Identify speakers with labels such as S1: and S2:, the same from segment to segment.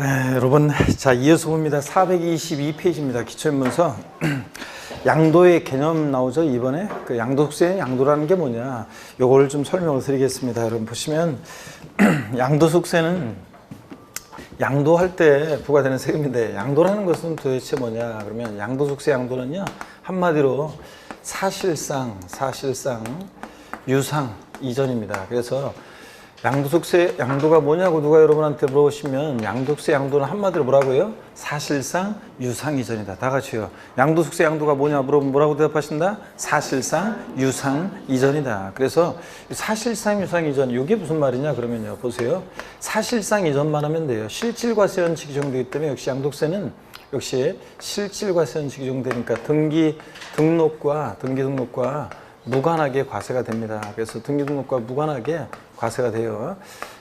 S1: 여러분, 자, 이어서 봅니다. 422페이지입니다. 기초인문서. 양도의 개념 나오죠, 이번에. 그 양도속세, 양도라는 게 뭐냐. 요걸 좀 설명을 드리겠습니다. 여러분, 보시면, 양도속세는 양도할 때 부과되는 세금인데, 양도라는 것은 도대체 뭐냐. 그러면 양도속세, 양도는요, 한마디로 사실상, 유상, 이전입니다. 그래서 양도속세, 양도가 뭐냐고 누가 여러분한테 물어보시면 양도속세, 양도는 한마디로 뭐라고요? 사실상 유상 이전이다. 다 같이요. 양도속세, 양도가 뭐냐 물어보면 뭐라고 대답하신다? 사실상 유상 이전이다. 그래서 사실상 유상 이전, 이게 무슨 말이냐 그러면요. 보세요. 사실상 이전만 하면 돼요. 실질과세는 적용되기 때문에 역시 양도세는 역시 실질과세는 적용되니까 등기 등록과 무관하게 과세가 됩니다. 그래서 등기 등록과 무관하게 과세가 돼요.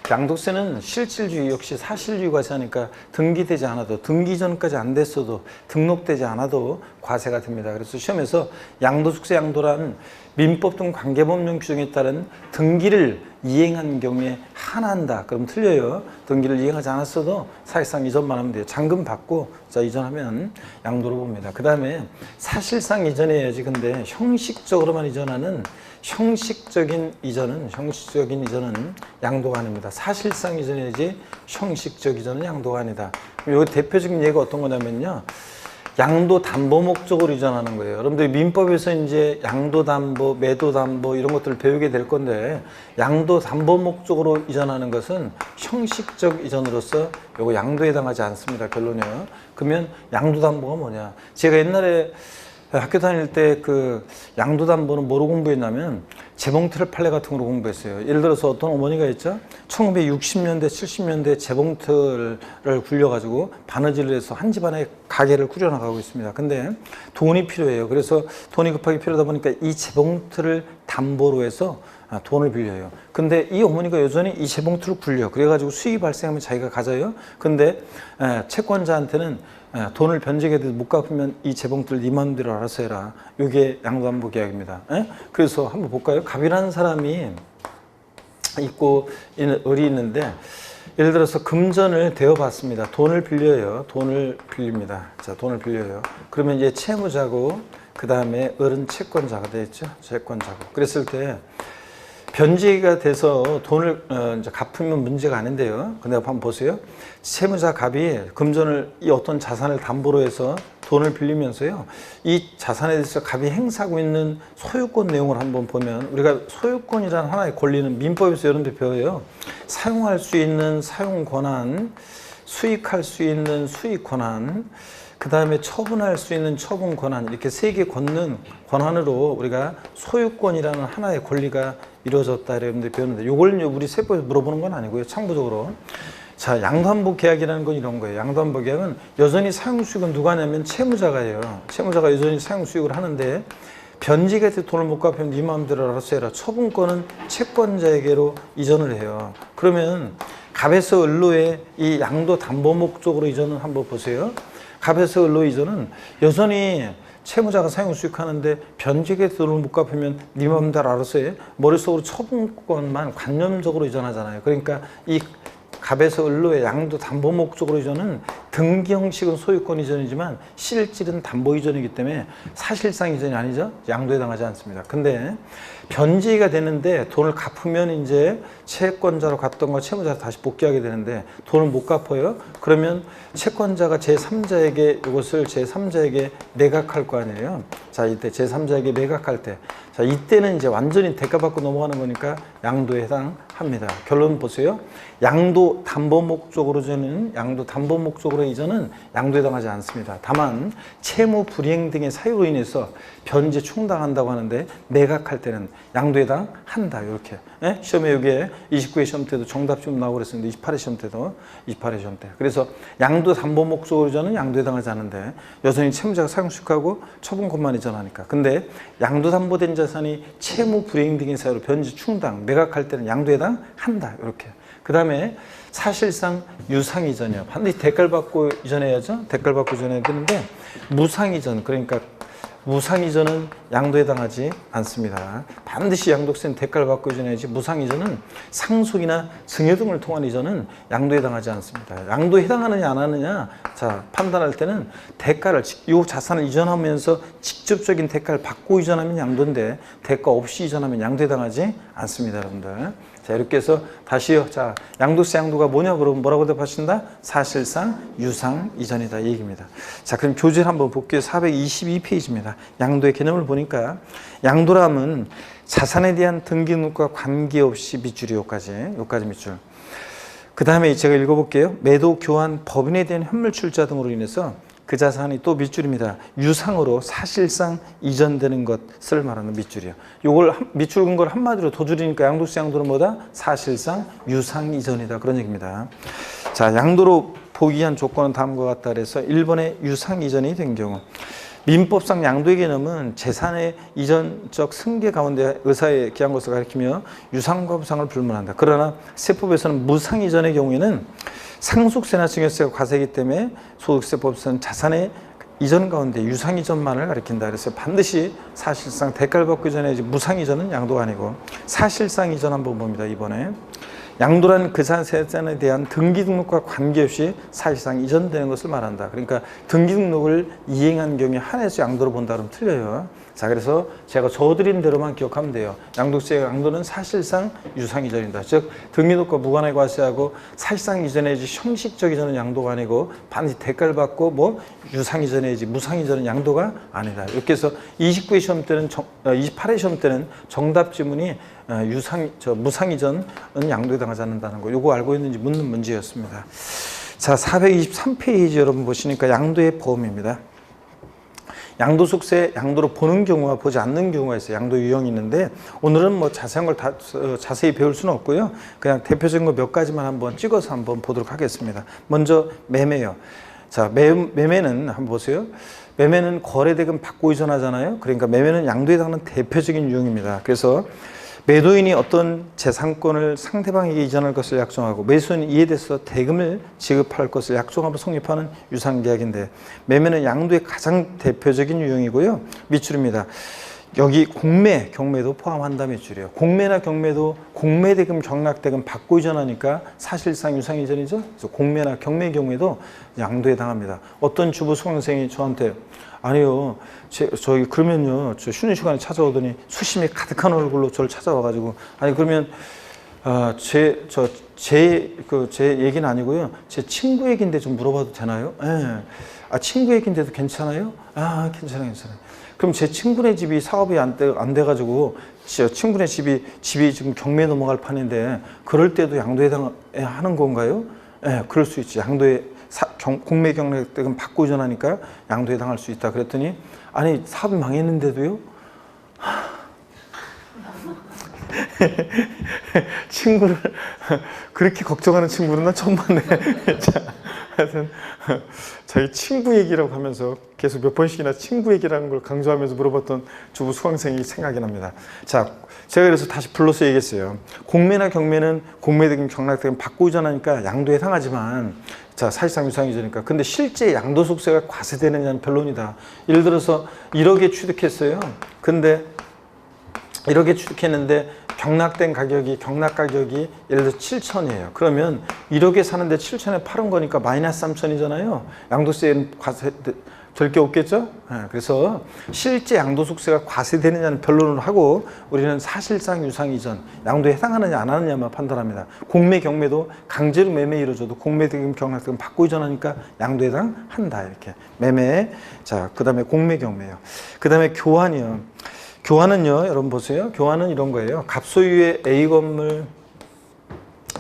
S1: 양도세는 실질주의 역시 사실주의 과세하니까 등기되지 않아도, 등기 전까지 안 됐어도, 등록되지 않아도 과세가 됩니다. 그래서 시험에서 양도속세, 양도란 민법 등 관계법령 규정에 따른 등기를 이행한 경우에 하나한다. 그럼 틀려요. 등기를 이행하지 않았어도 사실상 이전만 하면 돼요. 잔금 받고 자 이전하면 양도로 봅니다. 그 다음에 사실상 이전해야지. 근데 형식적으로만 이전하는 형식적인 이전은 양도가 아닙니다. 사실상 이전해야지 형식적 이전은 양도가 아니다. 요 대표적인 예가 어떤 거냐면요. 양도 담보 목적으로 이전하는 거예요. 여러분들 민법에서 이제 양도 담보, 매도 담보 이런 것들을 배우게 될 건데 양도 담보 목적으로 이전하는 것은 형식적 이전으로서 요거 양도에 해당하지 않습니다. 결론이요. 그러면 양도 담보가 뭐냐? 제가 옛날에 학교 다닐 때 그 양도 담보는 뭐로 공부했냐면 재봉틀 판례 같은 거로 공부했어요. 예를 들어서 어떤 어머니가 있죠. 1960년대, 70년대 재봉틀을 굴려가지고 바느질을 해서 한 집안의 가게를 꾸려나가고 있습니다. 근데 돈이 필요해요. 그래서 돈이 급하게 필요하다 보니까 이 재봉틀을 담보로 해서 돈을 빌려요. 근데 이 어머니가 여전히 이 재봉틀을 굴려. 그래가지고 수익이 발생하면 자기가 가져요. 근데 채권자한테는 돈을 변제해도 못 갚으면 이 재봉틀 네 마음대로 알아서 해라. 이게 양도담보 계약입니다. 그래서 한번 볼까요? 갑이라는 사람이 있고 을이 있는데 예를 들어서 금전을 대여받습니다. 돈을 빌려요. 돈을 빌립니다. 자, 돈을 빌려요. 그러면 이제 채무자고 그 다음에 을은 채권자가 되겠죠. 채권자고. 그랬을 때 변제가 돼서 돈을 이제 갚으면 문제가 아닌데요. 근데 한번 보세요. 채무자 갑이 금전을 이 어떤 자산을 담보로 해서 돈을 빌리면서요. 이 자산에 대해서 갑이 행사하고 있는 소유권 내용을 한번 보면 우리가 소유권이라는 하나의 권리는 민법에서 이런 데 배워요. 사용할 수 있는 사용 권한, 수익할 수 있는 수익 권한, 그 다음에 처분할 수 있는 처분 권한, 이렇게 세 개 권한으로 우리가 소유권이라는 하나의 권리가 이루어졌다 이랬는데 배웠는데 요걸 우리 세법에서 물어보는 건 아니고요. 참고적으로. 자, 양도담보 계약이라는 건 이런 거예요. 양도담보 계약은 여전히 사용수익은 누가 하냐면 채무자가요. 채무자가 여전히 사용수익을 하는데 변제가 돼서 돈을 못 갚으면 네 마음대로 알아서 해라. 처분권은 채권자에게로 이전을 해요. 그러면 갑에서 을로의 이 양도담보 목적으로 이전을 한번 보세요. 갑에서 을로 이전은 여전히 채무자가 사용 수익하는데 변제에 돈을 못 갚으면 네 마음대로 알아서 해. 머릿속으로 처분권만 관념적으로 이전하잖아요. 그러니까 이 갑에서 을로의 양도 담보 목적으로 이전은 등기 형식은 소유권 이전이지만 실질은 담보 이전이기 때문에 사실상 이전이 아니죠. 양도에 해당하지 않습니다. 근데 변제가 되는데 돈을 갚으면 이제 채권자로 갔던 거 채무자로 다시 복귀하게 되는데 돈을 못 갚아요. 그러면 채권자가 제3자에게 이것을 제3자에게 매각할 거 아니에요. 자, 이때 제3자에게 매각할 때, 자, 이때는 이제 완전히 대가받고 넘어가는 거니까 양도에 해당합니다. 결론 보세요. 양도 담보 목적으로 이전은 양도에 해당하지 않습니다. 다만 채무 불이행 등의 사유로 인해서 변제 충당한다고 하는데 매각할 때는 양도에 해당한다. 이렇게. 시험에 여기에 29회 시험 때도 정답 좀 나오고 그랬었는데 28회 시험 때도 28회 시험 때. 그래서 양도 담보 목적으로 이전은 양도에 해당하지 않는데 여전히 채무자가 사용수익하고 처분권만 이전하니까. 근데 양도 담보된 자산이 채무 불이행 등의 사유로 변제 충당, 매각할 때는 양도에 해당한다. 이렇게. 그 다음에 사실상 유상 이전이요. 반드시 대가를 받고 이전해야죠. 대가를 받고 이전해야 되는데 무상 이전, 그러니까 무상이전은 양도에 해당하지 않습니다. 반드시 양도세는 대가를 받고 이전해야지 무상이전은 상속이나 증여 등을 통한 이전은 양도에 해당하지 않습니다. 양도에 해당하느냐 안 하느냐 자 판단할 때는 대가를 이 자산을 이전하면서 직접적인 대가를 받고 이전하면 양도인데 대가 없이 이전하면 양도에 해당하지 않습니다. 여러분들. 자 이렇게 해서 다시요. 자 양도세 양도가 뭐냐 그러면 뭐라고 대답하신다? 사실상 유상 이전이다 이 얘기입니다. 자 그럼 교재를 한번 볼게요. 422페이지입니다. 양도의 개념을 보니까 양도람은 자산에 대한 등기능력과 관계없이 밑줄이 요까지 밑줄. 그 다음에 제가 읽어볼게요. 매도, 교환, 법인에 대한 현물 출자 등으로 인해서 그 자산이 또 밑줄입니다. 유상으로 사실상 이전되는 것을 말하는 밑줄이요. 요걸 밑줄 근 걸 한마디로 더 줄이니까 양도세 양도는 뭐다? 사실상 유상 이전이다. 그런 얘기입니다. 자, 양도로 보기한 조건은 다음과 같다 그래서 1번에 유상 이전이 된 경우 민법상 양도의 개념은 재산의 이전적 승계 가운데 의사에 기한 것을 가리키며 유상과 부상을 불문한다. 그러나 세법에서는 무상 이전의 경우에는 상속세나 증여세가 과세이기 때문에 소득세법에서는 자산의 이전 가운데 유상 이전만을 가리킨다. 그래서 반드시 사실상 대가를 받고 이전해야지 무상 이전은 양도가 아니고 사실상 이전 한번 봅니다. 이번에 양도란 그 자산에 대한 등기 등록과 관계없이 사실상 이전되는 것을 말한다. 그러니까 등기 등록을 이행한 경우에 한해서 양도를 본다 그러면 틀려요. 자, 그래서 제가 줘드린 대로만 기억하면 돼요. 양도세 양도는 사실상 유상 이전이다. 즉 등기등록과 무관하게 과세하고 사실상 이전해야지 형식적 이전은 양도가 아니고 반드시 대가를 받고 뭐 유상 이전해야지 무상 이전은 양도가 아니다. 이렇게 해서 29회 시험 때는 28회 시험 때는 정답 지문이 무상 이전은 양도에 해당하지 않는다는 거. 요거 알고 있는지 묻는 문제였습니다. 자, 423페이지 여러분 보시니까 양도의 보험입니다. 양도속세 양도로 보는 경우와 보지 않는 경우가 있어요. 양도 유형이 있는데 오늘은 뭐 자세한 걸 다 자세히 배울 수는 없고요. 그냥 대표적인 거 몇 가지만 한번 찍어서 한번 보도록 하겠습니다. 먼저 매매요. 자, 매매는 한번 보세요. 매매는 거래대금 받고 이전하잖아요. 그러니까 매매는 양도에 해당하는 대표적인 유형입니다. 그래서 매도인이 어떤 재산권을 상대방에게 이전할 것을 약정하고 매수인은 이에 대해서 대금을 지급할 것을 약정하고 성립하는 유상계약인데 매매는 양도의 가장 대표적인 유형이고요. 밑줄입니다. 여기 공매, 경매도 포함한다 밑줄이에요. 공매나 경매도 공매대금, 경락대금 받고 이전하니까 사실상 유상이전이죠. 그래서 공매나 경매 경우에도 양도에 해당합니다. 어떤 주부 수강생이 저한테 아니요, 저희 그러면요, 저 쉬는 시간에 찾아오더니 수심이 가득한 얼굴로 저를 찾아와가지고 아니 그러면 제 얘기는 아니고요, 제 친구 얘기인데 좀 물어봐도 되나요? 예. 아 친구 얘기인데도 괜찮아요? 아 괜찮아요. 그럼 제 친구네 집이 사업이 안 돼가지고 친구네 집이 지금 경매에 넘어갈 판인데 그럴 때도 양도에 해당하는 건가요? 예, 그럴 수 있지. 양도에 공매 경락대금 받고 이전하니까 양도에 해당할 수 있다. 그랬더니 아니 사업이 망했는데도요? 친구를 그렇게 걱정하는 친구는 난 처음 봤네. 하여튼 자기 친구 얘기라고 하면서 계속 몇 번씩이나 친구 얘기라는 걸 강조하면서 물어봤던 주부 수강생이 생각이 납니다. 자, 제가 그래서 다시 불러서 얘기했어요. 공매나 경매는 공매대금, 경락대금 받고 이전하니까 양도에 해당하지만 자, 사실상 유상이전이니까. 근데 실제 양도소득세가 과세되느냐는 변론이다. 예를 들어서 1억에 취득했어요. 근데 1억에 취득했는데 경락 가격이 예를 들어서 7천이에요. 그러면 1억에 사는데 7천에 팔은 거니까 마이너스 3천이잖아요. 양도세는 과세될 게 없겠죠? 그래서 실제 양도소득세가 과세되느냐는 변론을 하고 우리는 사실상 유상이전, 양도에 해당하느냐 안 하느냐만 판단합니다. 공매, 경매도 강제로 매매 이루어져도 공매대금, 경락대금 받고 이전하니까 양도에 해당한다. 이렇게 매매. 자, 그 다음에 공매, 경매요. 그 다음에 교환이요. 교환은요, 여러분 보세요. 교환은 이런 거예요. 갑소유의 A 건물,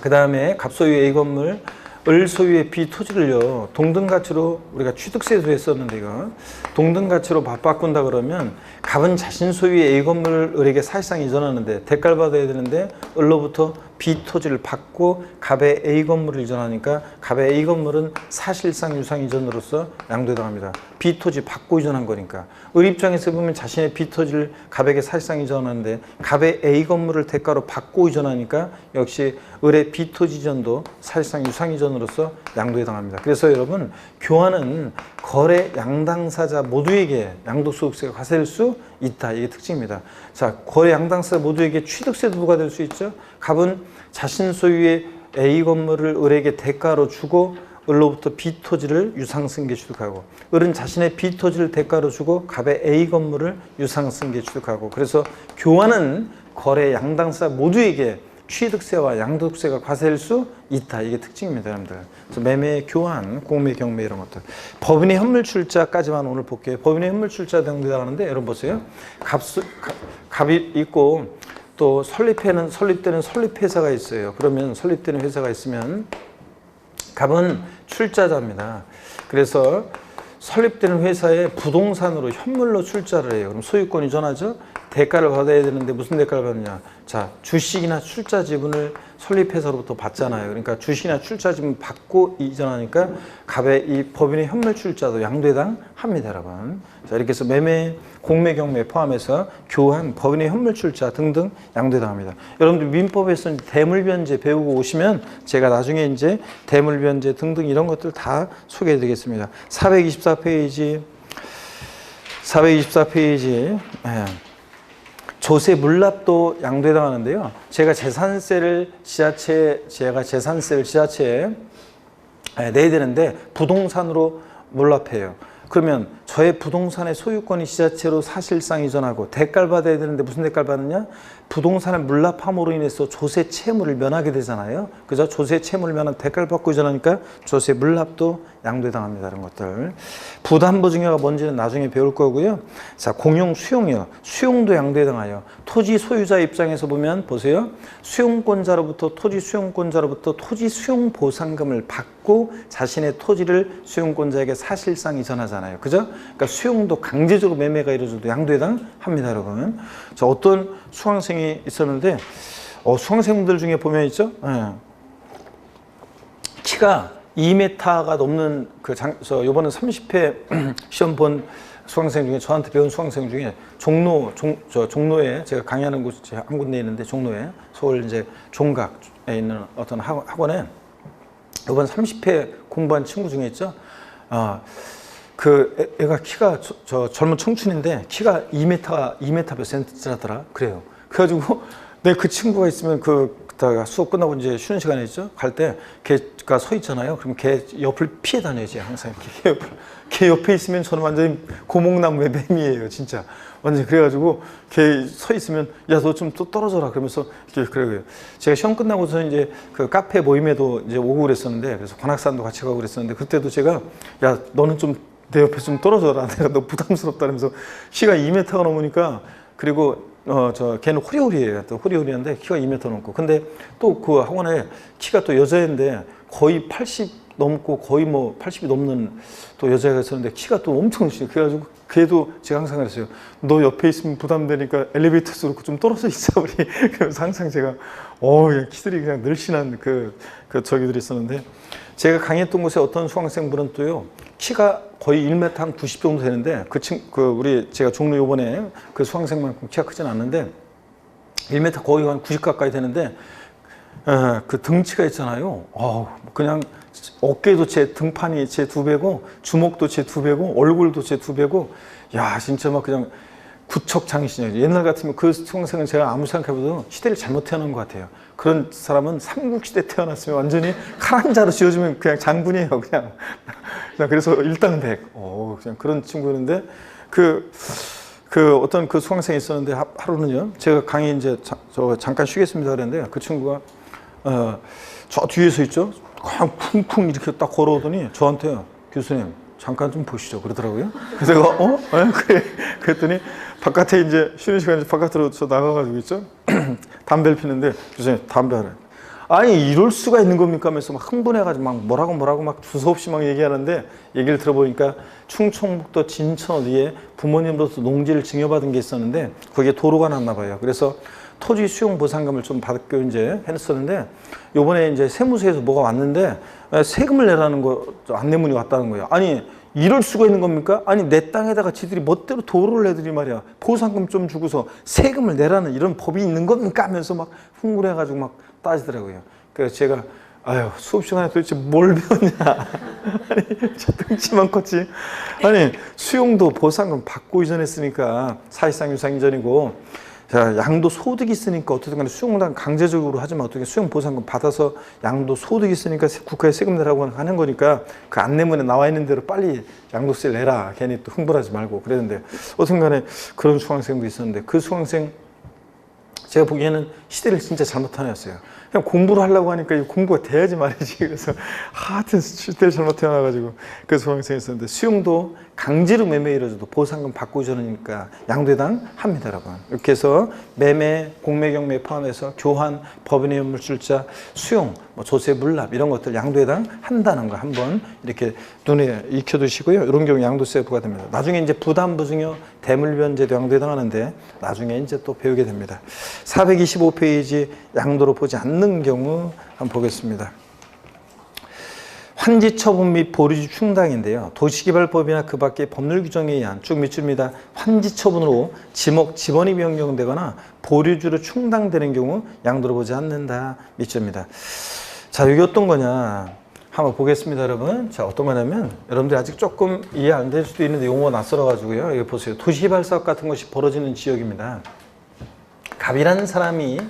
S1: 그 다음에 갑소유의 A 건물, 을 소유의 B 토지를요, 동등가치로 우리가 취득세도 했었는데 이거 동등가치로 바꾼다 그러면 갑은 자신 소유의 A 건물을 을에게 사실상 이전하는데 대가를 받아야 되는데 을로부터 B 토지를 받고 갑의 A 건물을 이전하니까 갑의 A 건물은 사실상 유상 이전으로서 양도에 해당합니다. B 토지 받고 이전한 거니까. 을 입장에서 보면 자신의 B 토지를 갑에게 사실상 이전하는데 갑의 A 건물을 대가로 받고 이전하니까 역시 을의 B 토지 이전도 사실상 유상 이전으로서 양도에 해당합니다. 그래서 여러분 교환은 거래 양당사자 모두에게 양도소득세가 과세될 수 있다. 이게 특징입니다. 자, 거래 양당사자 모두에게 취득세도 부과될 수 있죠. 갑은 자신 소유의 A 건물을 을에게 대가로 주고 을로부터 B 토지를 유상승계 취득하고 을은 자신의 B 토지를 대가로 주고 갑의 A 건물을 유상승계 취득하고 그래서 교환은 거래 양당사 모두에게 취득세와 양도세가 과세될 수 있다. 이게 특징입니다, 여러분들. 그래서 매매, 교환, 공매, 경매 이런 것들. 법인의 현물출자까지만 오늘 볼게요. 법인의 현물출자 등록하는데 여러분 보세요. 갑이 있고 또 설립되는 설립회사가 있어요. 그러면 설립되는 회사가 있으면 갑은 출자자입니다. 그래서 설립되는 회사에 부동산으로 현물로 출자를 해요. 그럼 소유권 이전하죠. 대가를 받아야 되는데 무슨 대가를 받느냐. 자, 주식이나 출자 지분을 설립회사로부터 받잖아요. 그러니까 주식이나 출자 지분 받고 이전하니까 갑의 이 법인의 현물 출자도 양도해당합니다, 여러분. 자, 이렇게 해서 매매, 공매, 경매 포함해서 교환, 법인의 현물 출자 등등 양도해당합니다. 여러분들 민법에서 대물변제 배우고 오시면 제가 나중에 이제 대물변제 등등 이런 것들 다 소개해 드리겠습니다. 424페이지. 예. 조세 물납도 양도에 해당하는데요. 제가 재산세를 지자체에 내야 되는데 부동산으로 물납해요. 그러면 저의 부동산의 소유권이 지자체로 사실상 이전하고 대가를 받아야 되는데 무슨 대가를 받느냐? 부동산을 물납함으로 인해서 조세 채무를 면하게 되잖아요. 그죠? 조세 채무를 면한 대가를 받고 이전하니까 조세 물납도 양도에 해당합니다. 이런 것들. 부담보 증여가 뭔지는 나중에 배울 거고요. 자, 공용 수용이요. 수용도 양도에 해당하여. 토지 소유자 입장에서 보면 보세요. 토지 수용권자로부터 토지 수용 보상금을 받고 자신의 토지를 수용권자에게 사실상 이전하잖아요. 그죠? 그러니까 수용도 강제적으로 매매가 이루어져도 양도에 해당합니다, 여러분. 자, 어떤 수강생이 있었는데 수강생들 중에 보면 있죠. 키가 2m가 넘는 요번에 30회 시험 본 수강생 중에 저한테 배운 수강생 중에 종로에 제가 강의하는 곳이 한 군데 있는데 종로에 서울 이제 종각에 있는 어떤 학원에 이번 30회 공부한 친구 중에 있죠. 그 애가 키가 젊은 청춘인데 키가 2m 몇 센티라더라. 그래요. 그래가지고 내 그 친구가 있으면 그다가 수업 끝나고 이제 쉬는 시간에 있죠. 갈 때 걔가 서 있잖아요. 그럼 걔 옆을 피해 다녀야지 항상. 걔 옆에 있으면 저는 완전히 고목나무의 뱀이에요, 진짜. 완전히 그래가지고 걔 서 있으면 야 너 좀 또 떨어져라 그러면서 이렇게 그래요. 제가 시험 끝나고서 이제 그 카페 모임에도 이제 오고 그랬었는데 그래서 관악산도 같이 가고 그랬었는데 그때도 제가 야 너는 좀 내 옆에 좀 떨어져라. 내가 너 부담스럽다 그러면서 키가 2m가 넘으니까 그리고 걔는 호리호리해요. 또 호리호리한데 키가 2m 넘고. 근데 또 그 학원에 키가 또 여자인데 거의 80 넘고 거의 뭐 80이 넘는 또 여자가 있었는데 키가 또 엄청 크시고 그래가지고 걔도 제가 항상 그랬어요. 너 옆에 있으면 부담되니까 엘리베이터에서 그렇고 좀 떨어져 있어 우리. 그래서 항상 제가 키들이 그냥 늘씬한 저기들이 있었는데 제가 강의했던 곳에 어떤 수강생분은 또요 키가 거의 1m 한 90 정도 되는데 제가 종로 요번에 그 수강생만큼 키가 크진 않는데 1m 거의 한 90 가까이 되는데 그 등치가 있잖아요. 그냥 어깨도 제 등판이 제 2배고 주먹도 제 2배고 얼굴도 제 2배고 야 진짜 막 그냥 구척장신이에요. 옛날 같으면 그 수강생은 제가 아무 생각해봐도 시대를 잘못 태어난 것 같아요. 그런 사람은 삼국시대 태어났으면 완전히 칼 한 자로 쥐어주면 그냥 장군이에요. 그냥 그래서 일당백 그냥 그런 친구였는데 어떤 그 수강생이 있었는데 하루는요 제가 강의 이제 잠깐 쉬겠습니다 그랬는데 그 친구가 저 뒤에서 있죠. 그냥 쿵쿵 이렇게 딱 걸어오더니 저한테 교수님 잠깐 좀 보시죠 그러더라고요. 그래서 제가 그래 그랬더니 바깥에 이제 쉬는 시간에 바깥으로 저 나가가지고 있죠. 담배를 피는데 교수님 담배 하래. 아니 이럴 수가 있는 겁니까 하면서 막 흥분해가지고 막 뭐라고 막 두서없이 막 얘기하는데 얘기를 들어보니까 충청북도 진천 어디에 부모님으로부터 농지를 증여받은 게 있었는데 거기에 도로가 났나 봐요. 그래서 토지 수용 보상금을 좀 받고 이제 했었는데 요번에 이제 세무서에서 뭐가 왔는데 세금을 내라는 거 안내문이 왔다는 거예요. 아니 이럴 수가 있는 겁니까? 아니 내 땅에다가 지들이 멋대로 도로를 내더니 말이야 보상금 좀 주고서 세금을 내라는 이런 법이 있는 겁니까? 하면서 막 흥분해가지고 막 따지더라고요. 그래서 제가 아유 수업 시간에 도대체 뭘 배웠냐. 아니 저 등치만 컸지. 아니 수용도 보상금 받고 이전했으니까 사실상 유상 이전이고 자, 양도 소득이 있으니까 어떻든 간에 수용당 강제적으로 하지만 어떻게 수용 보상금 받아서 양도 소득이 있으니까 국가에 세금 내라고 하는 거니까 그 안내문에 나와 있는 대로 빨리 양도세를 내라. 괜히 또 흥분하지 말고 그랬는데 어떤 간에 그런 수강생도 있었는데 그 수강생 제가 보기에는 시대를 진짜 잘못한 애였어요. 그냥 공부를 하려고 하니까 이 공부가 돼야지 말이지. 그래서 하여튼 시대를 잘못 태어나가지고 그 수강생이 있었는데 수용도 강제로 매매 이루어져도 보상금 받고 저러니까 양도해당 합니다, 여러분. 이렇게 해서 매매, 공매, 경매 포함해서 교환, 법인의 물출자, 수용, 뭐 조세, 물납 이런 것들 양도해당 한다는 거 한번 이렇게 눈에 익혀두시고요. 이런 경우 양도세 부과됩니다. 나중에 이제 부담부증여, 대물변제도 양도해당하는데 나중에 이제 또 배우게 됩니다. 425페이지 양도로 보지 않는 경우 한번 보겠습니다. 환지 처분 및 보류지 충당인데요. 도시개발법이나 그 밖의 법률 규정에 의한 쭉 밑줄입니다. 환지 처분으로 지목, 지번이 변경되거나 보류주로 충당되는 경우 양도로 보지 않는다. 밑줄입니다. 자, 이게 어떤 거냐? 한번 보겠습니다, 여러분. 자, 어떤 거냐면 여러분들이 아직 조금 이해 안 될 수도 있는데 용어가 낯설어가지고요. 여기 보세요. 도시개발 사업 같은 것이 벌어지는 지역입니다. 갑이라는 사람이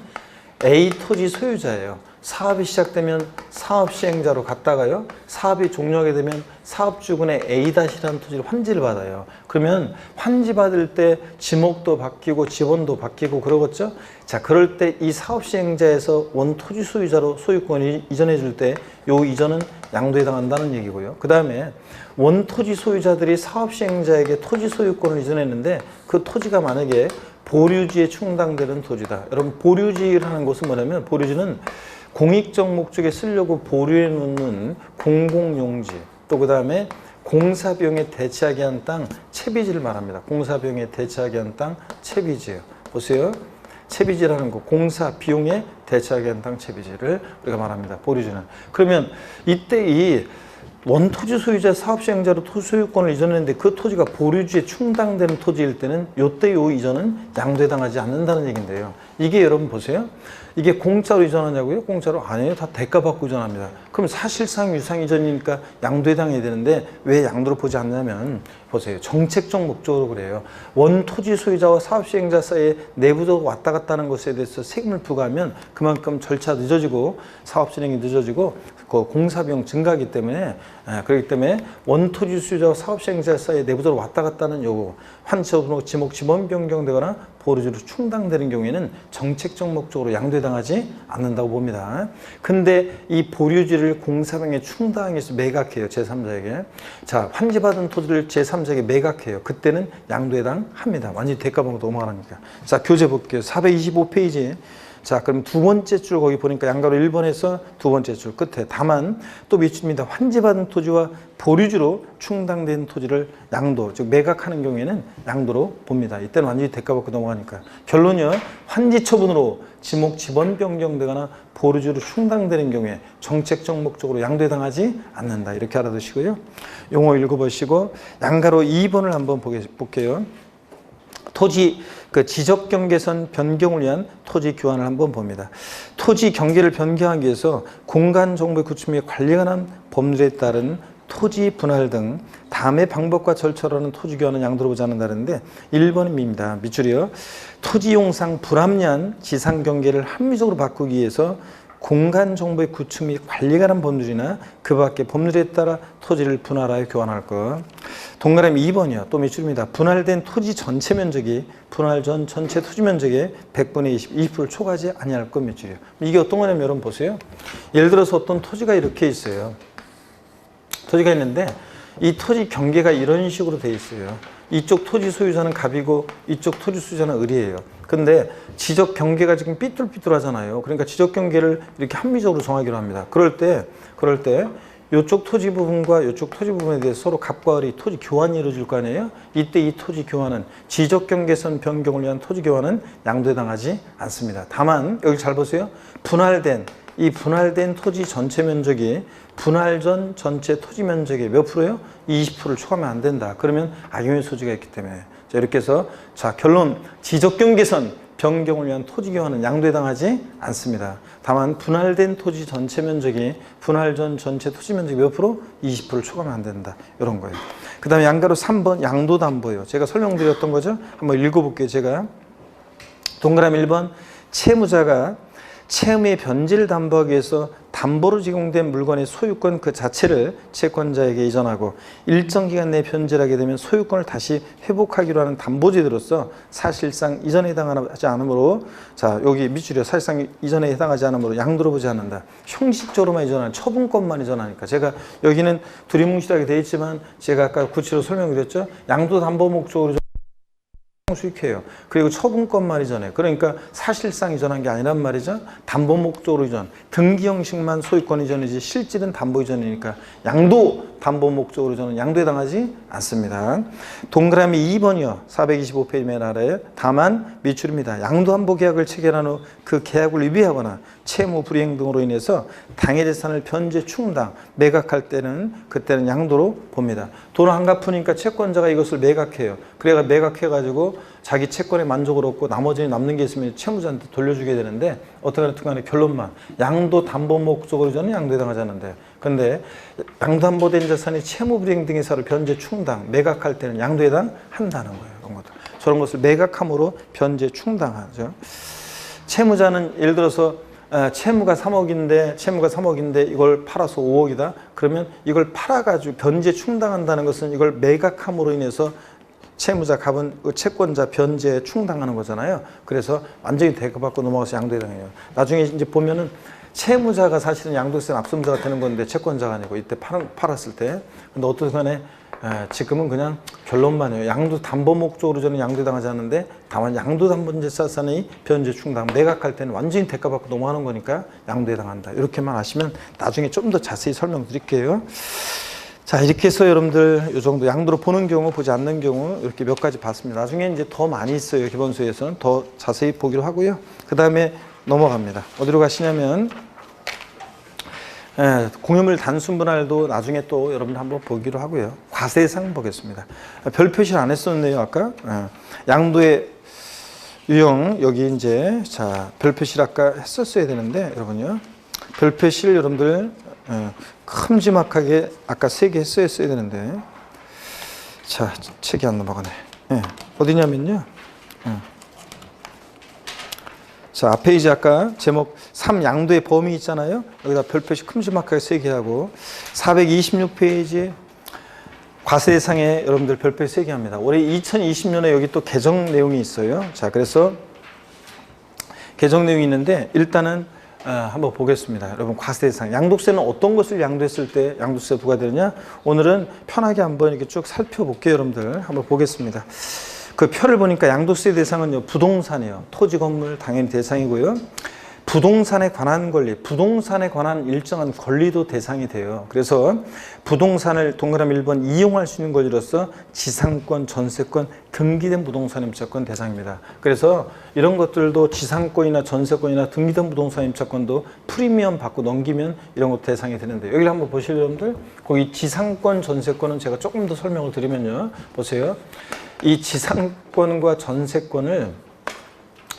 S1: A 토지 소유자예요. 사업이 시작되면 사업 시행자로 갔다가요. 사업이 종료하게 되면 사업주군의 A-라는 토지를 환지를 받아요. 그러면 환지 받을 때 지목도 바뀌고 지번도 바뀌고 그러겠죠. 자, 그럴 때 이 사업 시행자에서 원 토지 소유자로 소유권을 이전해 줄 때 요 이전은 양도에 해당한다는 얘기고요. 그 다음에 원 토지 소유자들이 사업 시행자에게 토지 소유권을 이전했는데 그 토지가 만약에 보류지에 충당되는 토지다. 여러분 보류지라는 것은 뭐냐면 보류지는 공익적 목적에 쓰려고 보류해 놓는 공공용지 또 그 다음에 공사비용에 대체하게 한 땅 채비지를 말합니다. 공사비용에 대체하게 한 땅 채비지예요. 보세요. 채비지라는 거 공사 비용에 대체하게 한 땅 채비지를 우리가 말합니다. 보류지는. 그러면 이때 이 원토지 소유자 사업시행자로 토지 소유권을 이전했는데 그 토지가 보류지에 충당되는 토지일 때는 요때 요 이전은 양도해당하지 않는다는 얘기인데요. 이게 여러분 보세요. 이게 공짜로 이전하냐고요? 공짜로 아니에요. 다 대가 받고 이전합니다. 그럼 사실상 유상 이전이니까 양도해당해야 되는데 왜 양도로 보지 않냐면 보세요. 정책적 목적으로 그래요. 원 토지 소유자와 사업시행자 사이에 내부적으로 왔다 갔다 하는 것에 대해서 세금을 부과하면 그만큼 절차 늦어지고 사업 진행이 늦어지고 그 공사비용 증가하기 때문에 그렇기 때문에 원토지 소유자와 사업시행자 사이에 내부적으로 왔다 갔다 하는 요구 환처분으로 지목 지번 변경되거나 보류지로 충당되는 경우에는 정책적 목적으로 양도해당하지 않는다고 봅니다. 근데 이 보류지를 공사비용에 충당해서 매각해요. 제3자에게. 자, 환지받은 토지를 제3자에게 매각해요. 그때는 양도해당합니다. 완전히 대가방으로 넘어가니까. 자, 교재 볼게요. 425페이지. 자, 그럼 두 번째 줄 거기 보니까 양가로 1번에서 두 번째 줄 끝에 다만 또 밑줄입니다. 환지받은 토지와 보류지로 충당된 토지를 양도, 즉 매각하는 경우에는 양도로 봅니다. 이때는 완전히 대가받고 넘어가니까. 결론이요. 환지 처분으로 지목 지번 변경되거나 보류지로 충당되는 경우에 정책적 목적으로 양도해당하지 않는다. 이렇게 알아두시고요. 용어 읽어보시고 양가로 2번을 한번 볼게요. 토지 그 지적 경계선 변경을 위한 토지 교환을 한번 봅니다. 토지 경계를 변경하기 위해서 공간 정보의 구축 및 관리에 관한 법률에 따른 토지 분할 등 다음의 방법과 절차로는 토지 교환은 양도로 보지 않는다는데 1번입니다. 밑줄이요. 토지 용상 불합리한 지상 경계를 합리적으로 바꾸기 위해서 공간 정보의 구축 및 관리에 관한 법률이나 그 밖의 법률에 따라 토지를 분할하여 교환할 것. 동그라미 2번이요. 또 밑줄입니다. 분할된 토지 전체 면적이 분할 전 전체 토지 면적의 100분의 20%를 초과하지 아니할 것 밑줄이요. 이게 어떤 거냐면 여러분 보세요. 예를 들어서 어떤 토지가 이렇게 있어요. 토지가 있는데 이 토지 경계가 이런 식으로 돼 있어요. 이쪽 토지 소유자는 갑이고 이쪽 토지 소유자는 을이에요. 근데 지적 경계가 지금 삐뚤삐뚤하잖아요. 그러니까 지적 경계를 이렇게 합리적으로 정하기로 합니다. 그럴 때 이쪽 토지 부분과 이쪽 토지 부분에 대해서 서로 갑과 을이 토지 교환이 이루어질 거 아니에요? 이때 이 토지 교환은 지적경계선 변경을 위한 토지 교환은 양도에 해당하지 않습니다. 다만 여기 잘 보세요. 이 분할된 토지 전체 면적이 분할 전 전체 토지 면적의 몇 프로예요? 20%를 초과하면 안 된다. 그러면 악용의 소지가 있기 때문에. 자, 이렇게 해서 자, 결론 지적경계선 변경을 위한 토지 교환은 양도에 해당하지 않습니다. 다만 분할된 토지 전체 면적이 분할 전 전체 토지 면적이 몇 프로? 20%를 초과하면 안 된다. 이런 거예요. 그 다음에 양가로 3번 양도담보예요. 제가 설명드렸던 거죠. 한번 읽어볼게요. 제가 동그라미 1번 채무자가 채무의 변제를 담보하기 위해서 담보로 제공된 물건의 소유권 그 자체를 채권자에게 이전하고 일정 기간 내에 변제를 하게 되면 소유권을 다시 회복하기로 하는 담보제도로서 사실상 이전에 해당하지 않으므로 자 여기 밑줄이요. 사실상 이전에 해당하지 않으므로 양도로 보지 않는다. 형식적으로만 이전하는 처분권만 이전하니까 제가 여기는 두리뭉실하게 되어 있지만 제가 아까 구체로 설명드렸죠. 양도 담보 목적으로 수익해요. 그리고 처분권만 이전해. 그러니까 사실상 이전한 게 아니란 말이죠. 담보 목적으로 이전. 등기 형식만 소유권 이전이지 실질은 담보 이전이니까 양도 담보 목적으로 이전은 양도에 해당하지 않습니다. 동그라미 2번이요. 425페이지 맨 아래에 다만 밑줄입니다. 양도 담보 계약을 체결한 후 그 계약을 위배하거나 채무 불이행 등으로 인해서 당해 재산을 변제 충당 매각할 때는 그때는 양도로 봅니다. 돈을 안 갚으니까 채권자가 이것을 매각해요. 그래가 매각해 가지고 자기 채권에 만족을 얻고 나머지 남는 게 있으면 채무자한테 돌려주게 되는데 어떻게 간에 결론만 양도 담보 목적으로 저는 양도에 해당하지 않는데 근데 양도 담보된 자산이 채무 불이행 등의 사를 변제 충당 매각할 때는 양도에 해당한다는 거예요. 이런 것들. 저런 것을 매각함으로 변제 충당하죠. 채무자는 예를 들어서 채무가 3억인데 이걸 팔아서 5억이다. 그러면 이걸 팔아가지고 변제 충당한다는 것은 이걸 매각함으로 인해서 채무자 값은 채권자 변제에 충당하는 거잖아요. 그래서 완전히 대가받고 넘어가서 양도에 해당해요. 나중에 이제 보면은 채무자가 사실은 양도세는 앞선자가 되는 건데 채권자가 아니고 이때 팔았을 때. 근데 어떻든 간에 지금은 그냥 결론만이에요. 양도 담보 목적으로 저는 양도에 해당하지 않는데 다만 양도 담보된 자산의 변제 충당 매각할 때는 완전히 대가받고 넘어가는 거니까 양도에 해당한다. 이렇게만 아시면 나중에 좀 더 자세히 설명드릴게요. 자, 이렇게 해서 여러분들 이 정도 양도로 보는 경우, 보지 않는 경우 이렇게 몇 가지 봤습니다. 나중에 이제 더 많이 있어요. 기본소에서는 더 자세히 보기로 하고요. 그 다음에 넘어갑니다. 어디로 가시냐면 공유물 단순분할도 나중에 또 여러분들 한번 보기로 하고요. 과세상 보겠습니다. 별 표시를 안 했었네요, 아까. 양도의 유형, 여기 이제, 자, 별 표시를 아까 했었어야 되는데, 여러분요. 별 표시를 여러분들, 큼지막하게 아까 3개 했어야 되는데, 자, 책이 안 넘어가네. 어디냐면요. 자, 앞에 이제 아까 제목 3양도의 범위 있잖아요. 여기다 별표시 큼지막하게 3개 하고 426페이지 과세 대상에 여러분들 별표 3개 합니다. 올해 2020년에 여기 또 개정 내용이 있어요. 자, 그래서 개정 내용이 있는데 일단은 한번 보겠습니다. 여러분 과세 대상 양도세는 어떤 것을 양도했을 때 양도세 부과되느냐? 오늘은 편하게 한번 이렇게 쭉 살펴볼게요. 여러분들 한번 보겠습니다. 그 표를 보니까 양도세 대상은요, 부동산이에요. 토지, 건물 당연히 대상이고요. 부동산에 관한 권리, 부동산에 관한 일정한 권리도 대상이 돼요. 그래서 부동산을 동그라미 1번 이용할 수 있는 권리로서 지상권, 전세권, 등기된 부동산 임차권 대상입니다. 그래서 이런 것들도 지상권이나 전세권이나 등기된 부동산 임차권도 프리미엄 받고 넘기면 이런 것도 대상이 되는데 여기를 한번 보실래요, 여러분들? 거기 지상권, 전세권은 제가 조금 더 설명을 드리면요. 보세요. 이 지상권과 전세권을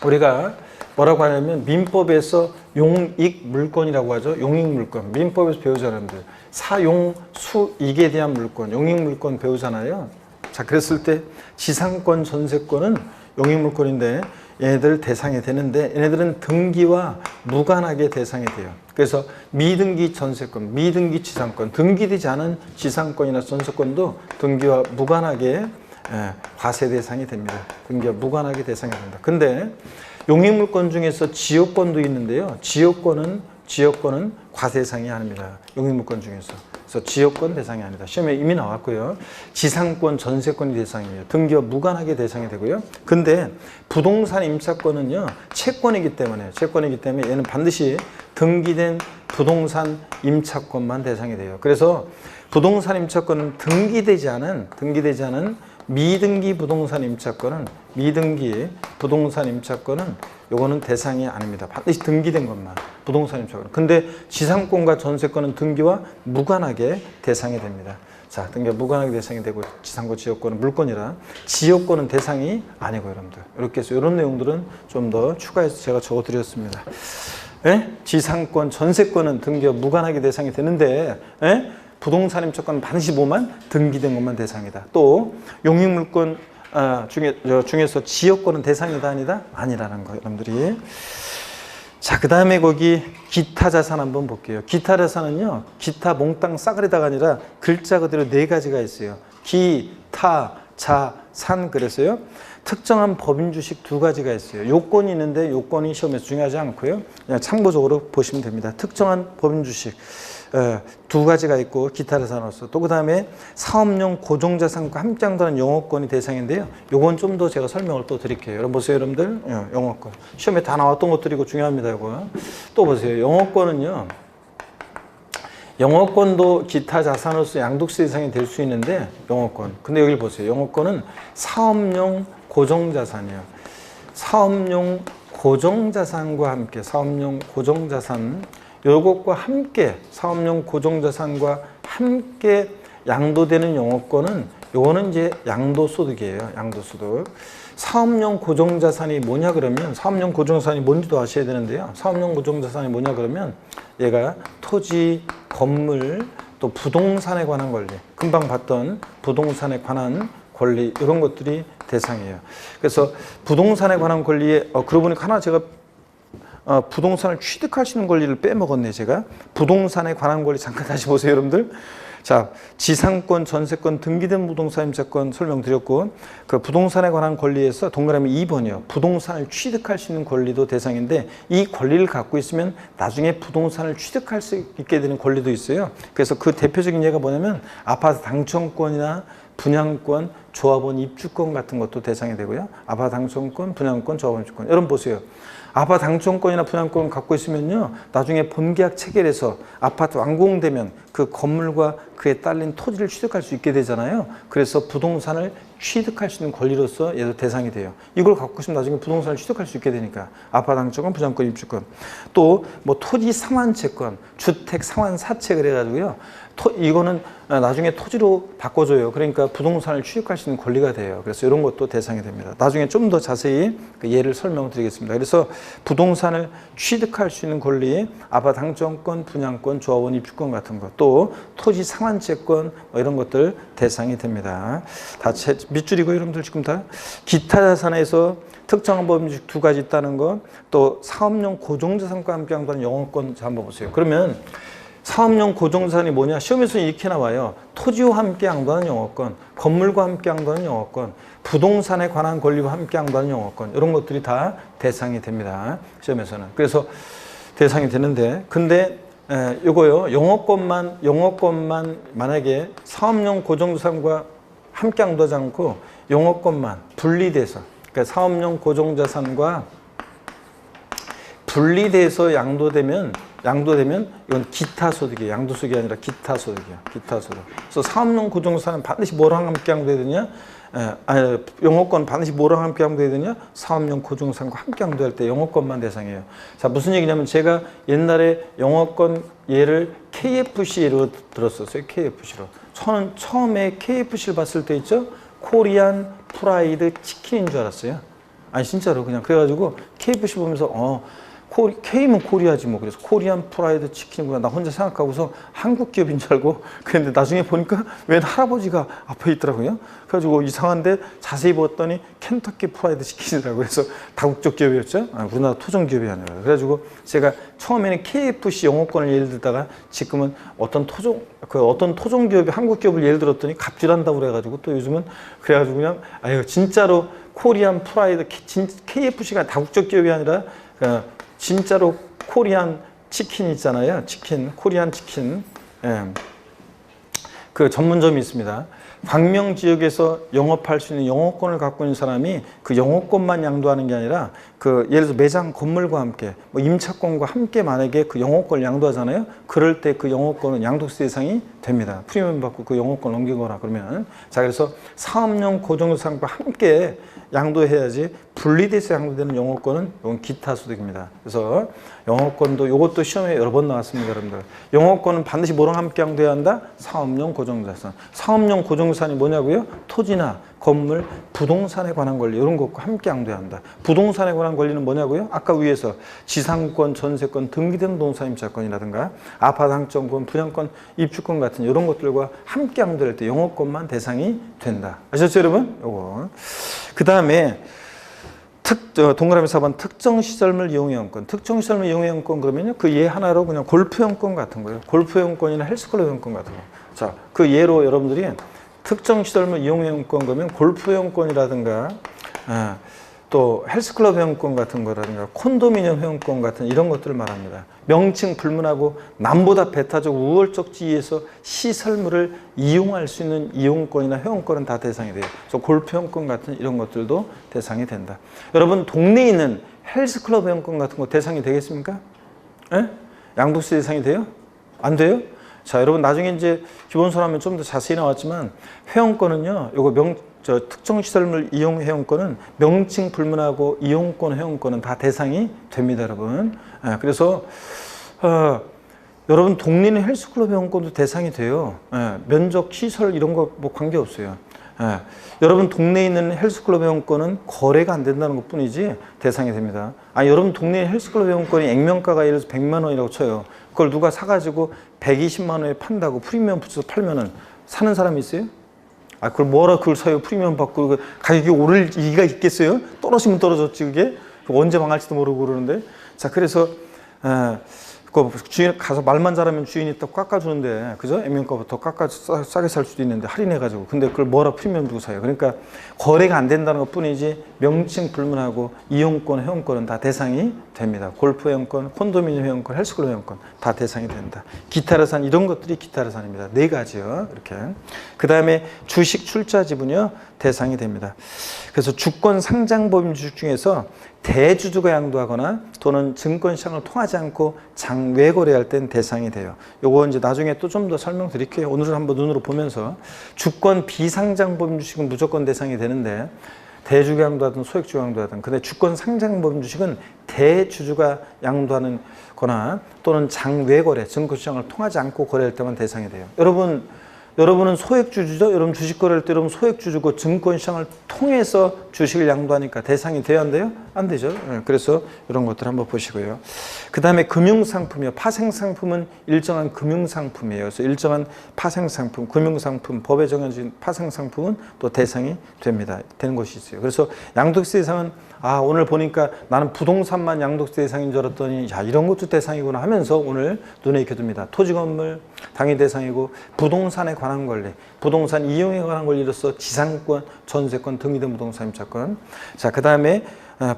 S1: 우리가 뭐라고 하냐면 민법에서 용익물권이라고 하죠. 용익물권. 민법에서 배우잖아요. 사용, 수익에 대한 물권, 용익물권 배우잖아요. 자, 그랬을 때 지상권, 전세권은 용익물권인데 얘네들 대상이 되는데 얘네들은 등기와 무관하게 대상이 돼요. 그래서 미등기 전세권, 미등기 지상권, 등기되지 않은 지상권이나 전세권도 등기와 무관하게 과세 대상이 됩니다. 등기와 무관하게 대상이 됩니다. 근데 용익물권 중에서 지역권도 있는데요. 지역권은 과세 대상이 아닙니다. 용익물권 중에서. 그래서 지역권 대상이 아니다. 시험에 이미 나왔고요. 지상권, 전세권이 대상이에요. 등기와 무관하게 대상이 되고요. 근데 부동산 임차권은요, 채권이기 때문에 얘는 반드시 등기된 부동산 임차권만 대상이 돼요. 그래서 부동산 임차권은 등기되지 않은 미등기 부동산 임차권은 요거는 대상이 아닙니다. 반드시 등기된 것만 부동산 임차권. 근데 지상권과 전세권은 등기와 무관하게 대상이 됩니다. 자, 등기와 무관하게 대상이 되고 지상권, 지역권은 물권이라 지역권은 대상이 아니고 여러분들. 이렇게 해서 이런 내용들은 좀 더 추가해서 제가 적어드렸습니다. 예? 지상권, 전세권은 등기와 무관하게 대상이 되는데 부동산 임차권은 반드시 뭐만? 등기된 것만 대상이다. 또 용익물권 중에서 지역권은 대상이다 아니다? 아니라는 거 여러분들이. 자, 그 다음에 거기 기타 자산 한번 볼게요. 기타 자산은요, 기타 몽땅 싸그리다가 아니라 글자 그대로 네 가지가 있어요. 기, 타, 자, 산. 그래서요, 특정한 법인 주식 두 가지가 있어요. 요건이 있는데 요건이 시험에서 중요하지 않고요. 그냥 참고적으로 보시면 됩니다. 특정한 법인 주식 두 가지가 있고 기타 자산으로서 또 그 다음에 사업용 고정자산과 함께 한다는 영업권이 대상인데요. 요건 좀 더 제가 설명을 또 드릴게요. 여러분 보세요, 여러분들. 영업권. 시험에 다 나왔던 것들이고 중요합니다. 이거. 또 보세요. 영업권도 기타 자산으로서 양도세 대상이 될 수 있는데 영업권. 근데 여기 보세요. 영업권은 사업용 고정자산이에요. 사업용 고정자산과 함께 요것과 함께 사업용 고정자산과 함께 양도되는 영업권은 요거는 이제 양도소득이에요. 양도소득. 사업용 고정자산이 뭐냐 그러면 사업용 고정자산이 뭔지도 아셔야 되는데요. 사업용 고정자산이 뭐냐 그러면 얘가 토지, 건물, 또 부동산에 관한 권리, 금방 봤던 부동산에 관한 권리 이런 것들이 대상이에요. 그래서 부동산에 관한 권리에 그러고 보니까 하나 제가 부동산을 취득할 수 있는 권리를 빼먹었네 제가. 부동산에 관한 권리 잠깐 다시 보세요 여러분들. 자, 지상권, 전세권, 등기된 부동산 임차권 설명드렸고 그 부동산에 관한 권리에서 동그라미 2번이요. 부동산을 취득할 수 있는 권리도 대상인데 이 권리를 갖고 있으면 나중에 부동산을 취득할 수 있게 되는 권리도 있어요. 그래서 그 대표적인 예가 뭐냐면 아파트 당첨권이나 분양권, 조합원 입주권 같은 것도 대상이 되고요. 아파트 당첨권, 분양권, 조합원 입주권. 여러분 보세요. 아파트 당첨권이나 분양권 갖고 있으면요, 나중에 본계약 체결해서 아파트 완공되면 그 건물과 그에 딸린 토지를 취득할 수 있게 되잖아요. 그래서 부동산을 취득할 수 있는 권리로서 얘도 대상이 돼요. 이걸 갖고 있으면 나중에 부동산을 취득할 수 있게 되니까 아파트 당첨권, 분양권, 입주권. 또 뭐 토지 상환채권, 주택 상환사채 그래가지고요. 이거는 나중에 토지로 바꿔줘요. 그러니까 부동산을 취득할 수 있는 권리가 돼요. 그래서 이런 것도 대상이 됩니다. 나중에 좀 더 자세히 그 예를 설명드리겠습니다. 그래서 부동산을 취득할 수 있는 권리, 아파트 당첨권, 분양권, 조합원 입주권 같은 것, 또 토지 상환채권 이런 것들 대상이 됩니다. 다 밑줄이고 여러분들 지금 다 기타 자산에서 특정한 법인주식 두 가지 있다는 거, 또 사업용 고정자산과 함께 한다는 영업권 한번 보세요. 그러면 사업용 고정자산이 뭐냐? 시험에서 이렇게 나와요. 토지와 함께 양도하는 영업권, 건물과 함께 양도하는 영업권, 부동산에 관한 권리와 함께 양도하는 영업권 이런 것들이 다 대상이 됩니다. 시험에서는. 그래서 대상이 되는데 근데 요거요. 영업권만 만약에 사업용 고정자산과 함께 양도하지 않고 영업권만 분리돼서 그러니까 사업용 고정자산과 분리돼서 양도되면 이건 기타 소득이에요. 양도소득이 아니라 기타 소득이에요. 기타 소득. 그래서 사업용 고정자산은 반드시 뭐랑 함께 양도해야 되냐? 영업권 반드시 뭐랑 함께 양도해야 되냐? 사업용 고정자산과 함께 양도할 때 영업권만 대상이에요. 자, 무슨 얘기냐면 제가 옛날에 영업권 예를 KFC로 들었었어요. KFC로. 저는 처음에 KFC를 봤을 때 있죠? 코리안 프라이드 치킨인 줄 알았어요. 아니 진짜로 그냥 그래가지고 KFC 보면서 K면 코리아지 뭐. 그래서 코리안 프라이드 치킨이구나. 나 혼자 생각하고서 한국 기업인 줄 알고 그런데 나중에 보니까 웬 할아버지가 앞에 있더라고요. 그래가지고 이상한데 자세히 봤더니 켄터키 프라이드 치킨이라고 해서 다국적 기업이었죠. 우리나라 토종 기업이 아니라. 그래가지고 제가 처음에는 KFC 영어권을 예를 들다가 지금은 어떤 토종 기업이 한국 기업을 예를 들었더니 갑질한다고 그래가지고 또 요즘은 그래가지고 그냥 진짜로 코리안 프라이드 KFC가 다국적 기업이 아니라 진짜로 코리안 치킨 있잖아요. 코리안 치킨. 예. 그 전문점이 있습니다. 광명 지역에서 영업할 수 있는 영업권을 갖고 있는 사람이 그 영업권만 양도하는 게 아니라 그 예를 들어서 매장 건물과 함께 뭐 임차권과 함께 만약에 그 영업권을 양도하잖아요. 그럴 때 그 영업권은 양도세 대상이 됩니다. 프리미엄 받고 그 영업권 넘기거나 그러면. 자, 그래서 사업용 고정상과 함께 양도해야지 분리돼서 양도되는 영업권은 이건 기타 소득입니다. 그래서 영업권도 이것도 시험에 여러 번 나왔습니다, 여러분들. 영업권은 반드시 뭐랑 함께 양도해야 한다? 사업용 고정자산. 사업용 고정자산이 뭐냐고요? 토지나 건물, 부동산에 관한 권리 이런 것과 함께 양도해야 한다. 부동산에 관한 권리는 뭐냐고요? 아까 위에서 지상권, 전세권, 등기된 부동산 임차권이라든가 아파트 항점권, 분양권, 입주권 같은 이런 것들과 함께 양도할 때 영업권만 대상이 된다. 아셨죠, 여러분? 요거. 그 다음에 동그라미 4번 특정시설물 이용이용권. 특정시설물 이용이용권 그러면요. 그 예 하나로 그냥 골프용권 같은 거예요. 골프용권이나 헬스클럽 이용권 같은 거. 자, 그 예로 여러분들이 특정시설물 이용이용권 그러면 골프용권이라든가 또 헬스클럽 회원권 같은 거라든가 콘도미니엄 회원권 같은 이런 것들을 말합니다. 명칭 불문하고 남보다 배타적 우월적 지위에서 시설물을 이용할 수 있는 이용권이나 회원권은 다 대상이 돼요. 그래서 골프 회원권 같은 이런 것들도 대상이 된다. 여러분 동네에 있는 헬스클럽 회원권 같은 거 대상이 되겠습니까? 예? 양도세 대상이 돼요? 안 돼요? 자, 여러분 나중에 이제 기본서 하면 좀 더 자세히 나왔지만 회원권은요. 요거 특정시설물 이용 회원권은 명칭 불문하고 이용권 회원권은 다 대상이 됩니다, 여러분. 그래서 여러분 동네는 헬스클럽 회원권도 대상이 돼요. 면적, 시설 이런 거 뭐 관계 없어요. 여러분 동네에 있는 헬스클럽 회원권은 거래가 안 된다는 것 뿐이지 대상이 됩니다. 여러분 동네 헬스클럽 회원권이 액면가가 예를 들어서 100만 원이라고 쳐요. 그걸 누가 사가지고 120만 원에 판다고 프리미엄 붙여서 팔면은 사는 사람이 있어요? 그걸 뭐라 그걸 사요? 프리미엄 받고 가격이 오를 이가 있겠어요? 떨어지면 떨어졌지 그게? 언제 망할지도 모르고 그러는데. 자, 그래서 그 주인 가서 말만 잘하면 주인이 또 깎아주는데, 그죠? 액면가부터 싸게 살 수도 있는데 할인해가지고. 근데 그걸 뭐라 프리미엄 주고 사요? 그러니까 거래가 안 된다는 것 뿐이지 명칭 불문하고 이용권, 회원권은 다 대상이 됩니다. 골프 회원권, 콘도미니엄 회원권, 헬스클럽 회원권 다 대상이 된다. 기타르산 이런 것들이 기타르산입니다. 4가지요. 이렇게. 그 다음에 주식 출자 지분이요 대상이 됩니다. 그래서 주권 상장법인 주식 중에서 대주주가 양도하거나 또는 증권시장을 통하지 않고 장외 거래할 땐 대상이 돼요. 요거 이제 나중에 또 좀 더 설명드릴게요. 오늘은 한번 눈으로 보면서 주권 비상장법인 주식은 무조건 대상이 되는데 대주주가 양도하든 소액주가 양도하든 근데 주권 상장법인 주식은 대주주가 양도하는 거나 또는 장외 거래, 증권시장을 통하지 않고 거래할 때만 대상이 돼요. 여러분은 소액주주죠? 여러분 주식 거래할 때 여러분 소액주주고 증권시장을 통해서 주식을 양도하니까 대상이 돼야 안 돼요? 안 되죠. 그래서 이런 것들 한번 보시고요. 그 다음에 금융상품이요. 파생상품은 일정한 금융상품이에요. 그래서 일정한 파생상품, 금융상품, 법에 정해진 파생상품은 또 대상이 되는 것이 있어요. 그래서 양도세 대상은 오늘 보니까 나는 부동산만 양도세 대상인 줄 알았더니 야 이런 것도 대상이구나 하면서 오늘 눈에 익혀둡니다. 토지 건물 당연히 대상이고 부동산에 관한 권리, 부동산 이용에 관한 권리로서 지상권, 전세권, 등기된 부동산 임차권. 자, 그 다음에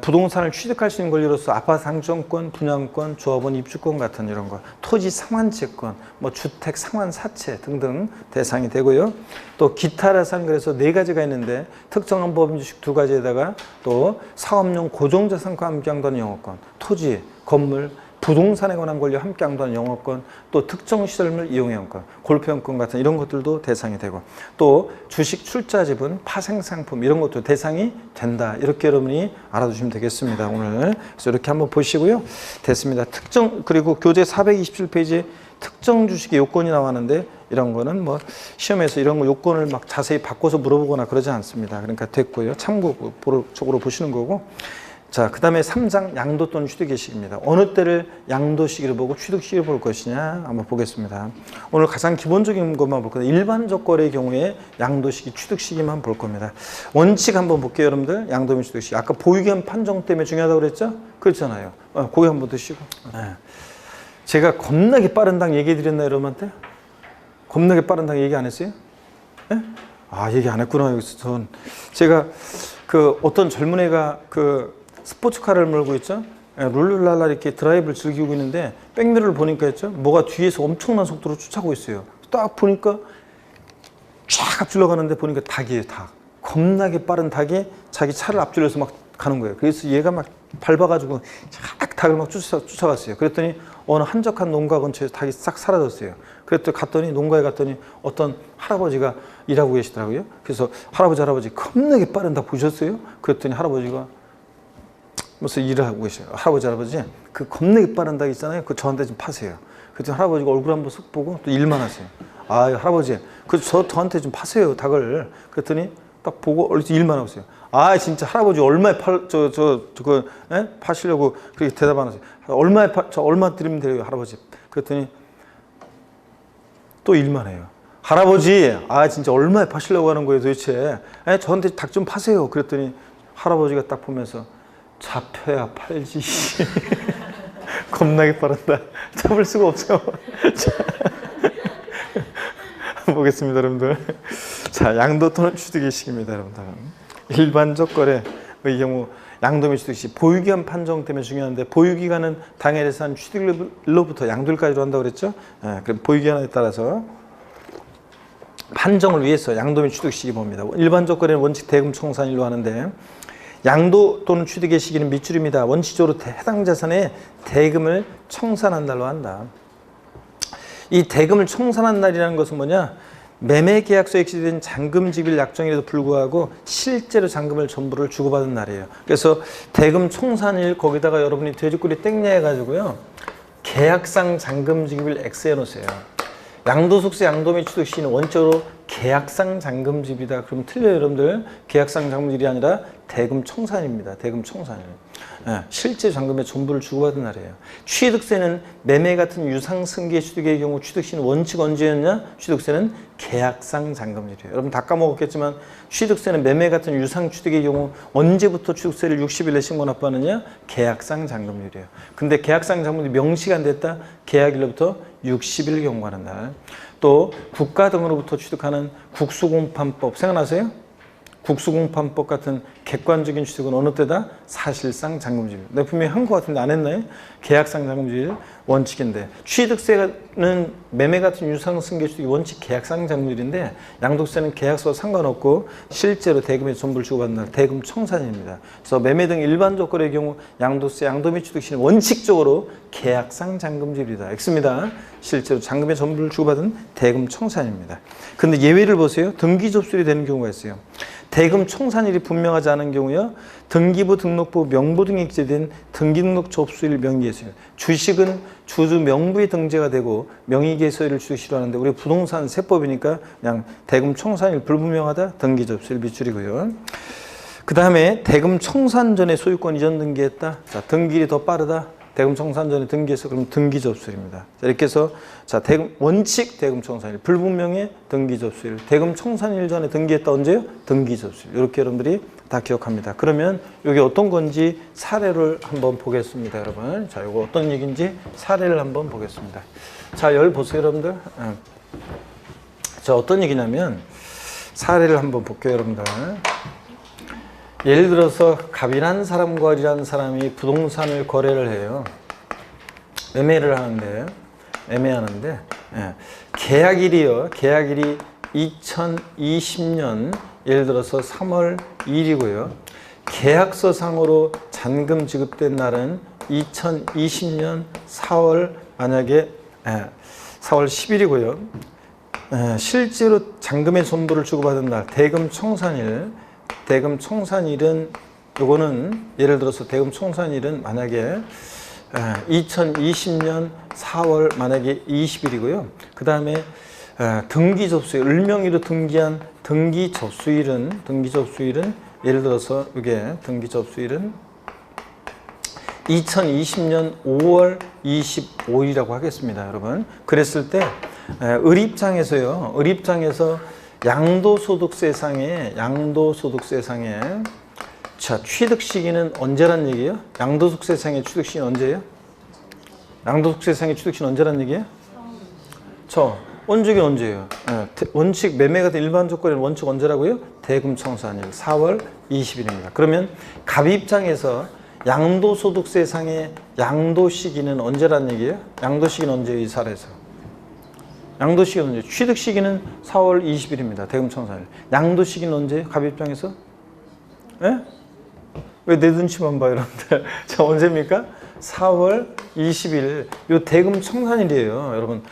S1: 부동산을 취득할 수 있는 권리로서 아파트 상점권, 분양권, 조합원 입주권 같은 이런 거, 토지 상환채권, 뭐 주택 상환 사채 등등 대상이 되고요. 또 기타라산 그래서 4가지가 있는데 특정한 법인 주식 2가지에다가 또 사업용 고정자산과 함께 양도하는 영업권, 토지, 건물, 부동산에 관한 권리와 함께 양도하는 영업권, 또 특정시설물 이용회원권, 골프회원권 같은 이런 것들도 대상이 되고 또 주식 출자 지분, 파생상품 이런 것도 대상이 된다. 이렇게 여러분이 알아두시면 되겠습니다. 오늘 그래서 이렇게 한번 보시고요. 됐습니다. 그리고 교재 427페이지에 특정 주식의 요건이 나왔는데 이런 거는 뭐 시험에서 이런 거 요건을 막 자세히 바꿔서 물어보거나 그러지 않습니다. 그러니까 됐고요. 참고적으로 보시는 거고. 자, 그 다음에 3장 양도 또는 취득의 시기입니다. 어느 때를 양도 시기로 보고 취득 시기로 볼 것이냐 한번 보겠습니다. 오늘 가장 기본적인 것만 볼 건데 일반적 거래의 경우에 양도 시기, 취득 시기만 볼 겁니다. 원칙 한번 볼게요, 여러분들. 양도 및 취득 시기. 아까 보유권 판정 때문에 중요하다고 그랬죠? 그렇잖아요. 고기 한번 드시고. 제가 겁나게 빠른 당 얘기해 드렸나요, 여러분한테? 겁나게 빠른 당 얘기 안 했어요? 네? 얘기 안 했구나. 여기서 전 제가 그 어떤 젊은 애가 스포츠카를 몰고 있죠. 룰루랄라 이렇게 드라이브를 즐기고 있는데 백미러를 보니까 있죠. 뭐가 뒤에서 엄청난 속도로 쫓아오고 있어요. 딱 보니까 쫙 앞질러 가는데 보니까 닭이에요, 닭. 겁나게 빠른 닭이 자기 차를 앞질러서 막 가는 거예요. 그래서 얘가 막 밟아가지고 쫙 닭을 막 쫓아갔어요. 그랬더니 어느 한적한 농가 근처에서 닭이 싹 사라졌어요. 그랬더니 갔더니 농가에 갔더니 어떤 할아버지가 일하고 계시더라고요. 그래서 할아버지 겁나게 빠른 닭 보셨어요? 그랬더니 할아버지가 무슨 일을 하고 계셔요. 할아버지 그 겁나게 빠른 닭 있잖아요. 그거 저한테 좀 파세요. 그랬더니 할아버지가 얼굴 한번 쓱 보고 또 일만 하세요. 아, 할아버지 저한테 좀 파세요, 닭을. 그랬더니 딱 보고 얼른 일만 하고 있어요. 아, 진짜 할아버지 얼마에 파시려고 그렇게 대답 안 하세요. 얼마 드리면 돼요, 할아버지. 그랬더니 또 일만 해요. 할아버지, 아, 진짜 얼마에 파시려고 하는 거예요, 도대체. 저한테 닭 좀 파세요. 그랬더니 할아버지가 딱 보면서 잡혀야 팔지. 겁나게 빠른다. 잡을 수가 없어요. 보겠습니다, 여러분들. 자, 양도 또는 취득의식입니다, 여러분들. 일반적 거래의 경우 양도 및 취득 시 보유기간 판정 때문에 중요한데, 보유기간은 당일에서 한 취득일로부터 양도일까지로 한다고 그랬죠. 그럼 보유기간에 따라서 판정을 위해서 양도 및 취득 시기 봅니다. 일반적 거래는 원칙 대금 청산일로 하는데, 양도 또는 취득의 시기는 밑줄입니다. 원칙적으로 해당 자산에 대금을 청산한 날로 한다. 이 대금을 청산한 날이라는 것은 뭐냐? 매매 계약서에 기재된 잔금 지급 약정에도 불구하고 실제로 잔금을 전부를 주고받은 날이에요. 그래서 대금 청산일 거기다가 여러분이 돼지꼬리 땡냐 해가지고요, 계약상 잔금 지급일 X해 놓으세요. 양도소득세 양도 및 취득 시는 원칙적으로 계약상 잔금 지급이다. 그러면 틀려요, 여러분들. 계약상 잔금 지급이 아니라 대금 청산입니다. 대금 청산일. 실제 잔금의 전부를 주고받은 날이에요. 취득세는 매매 같은 유상 승계 취득의 경우 취득시는 원칙 언제였냐? 취득세는 계약상 잔금일이에요. 여러분 다 까먹었겠지만 취득세는 매매 같은 유상 취득의 경우 언제부터 취득세를 60일 내 신고 납부하느냐? 계약상 잔금일이에요. 근데 계약상 잔금일이 명시가 안 됐다? 계약일로부터 60일 경과하는 날. 또 국가 등으로부터 취득하는 국수공판법 생각나세요? 국수공판법 같은 객관적인 취득은 어느 때다? 사실상 잔금질. 내가 분명히 한 것 같은데 안 했나요? 계약상 잔금질 원칙인데, 취득세는 매매 같은 유상승계 취득이 원칙 계약상 잔금질인데, 양도세는 계약서와 상관없고 실제로 대금의 전부를 주고받는 날, 대금 청산입니다. 그래서 매매 등 일반적 거래의 경우 양도세, 양도 및 취득시는 원칙적으로 계약상 잔금질이다. X입니다. 실제로 잔금의 전부를 주고받은 대금 청산입니다. 근데 예외를 보세요. 등기 접수일이 되는 경우가 있어요. 대금 청산일이 분명하지 않은 경우요, 등기부, 등록부, 명부 등에 기재된 등기등록 접수일 명의계소일. 주식은 주주 명부에 등재가 되고 명의계소일을 취득시로 하는데, 우리 부동산 세법이니까 그냥 대금 청산일 불분명하다, 등기 접수일 밑줄이고요. 그 다음에 대금 청산 전에 소유권 이전 등기했다. 자, 등기일이 더 빠르다. 대금 청산 전에 등기해서 그럼 등기 접수일입니다. 자, 이렇게 해서 자, 대금 원칙 대금 청산일, 불분명의 등기 접수일, 대금 청산일 전에 등기했다. 언제요? 등기 접수일. 이렇게 여러분들이 다 기억합니다. 그러면 이게 어떤 건지 사례를 한번 보겠습니다, 여러분. 자, 이거 어떤 얘기인지 사례를 한번 보겠습니다. 자, 열 보세요, 여러분들. 자, 어떤 얘기냐면 사례를 한번 볼게요, 여러분들. 예를 들어서 갑이라는 사람과 을이라는 사람이 부동산을 거래를 해요. 매매를 하는데, 계약일이요. 계약일이 2020년 예를 들어서 3월 2일이고요. 계약서상으로 잔금 지급된 날은 2020년 4월 만약에 4월 10일이고요. 실제로 잔금의 전부를 주고받은 날, 대금 청산일. 대금 청산일은 요거는 예를 들어서 대금 청산일은 만약에 2020년 4월 만약에 20일이고요. 그 다음에 등기 접수일, 을명의로 등기한 등기 접수일은 예를 들어서 이게 등기 접수일은 2020년 5월 25일이라고 하겠습니다, 여러분. 그랬을 때 을 입장에서 양도소득세상에 자, 취득 시기는 언제란 얘기예요? 양도소득세상의 취득 시기는 언제예요? 양도소득세상의 취득 시기는 언제란 얘기예요? 원칙이 언제예요? 원칙 매매가 된 일반적 거래는 원칙 언제라고요? 대금 청산일 4월 20일입니다. 그러면 갑 입장에서 양도소득세상의 양도 시기는 언제란 얘기예요? 양도 시기는 언제예요, 이 사례에서? 양도 시기는 언제? 취득 시기는 4월 20일입니다. 대금 청산일. 양도 시기는 언제? 갑 입장에서? 예? 왜 내 눈치만 봐, 여러분들? 자, 언제입니까? 4월 20일. 요 대금 청산일이에요, 여러분.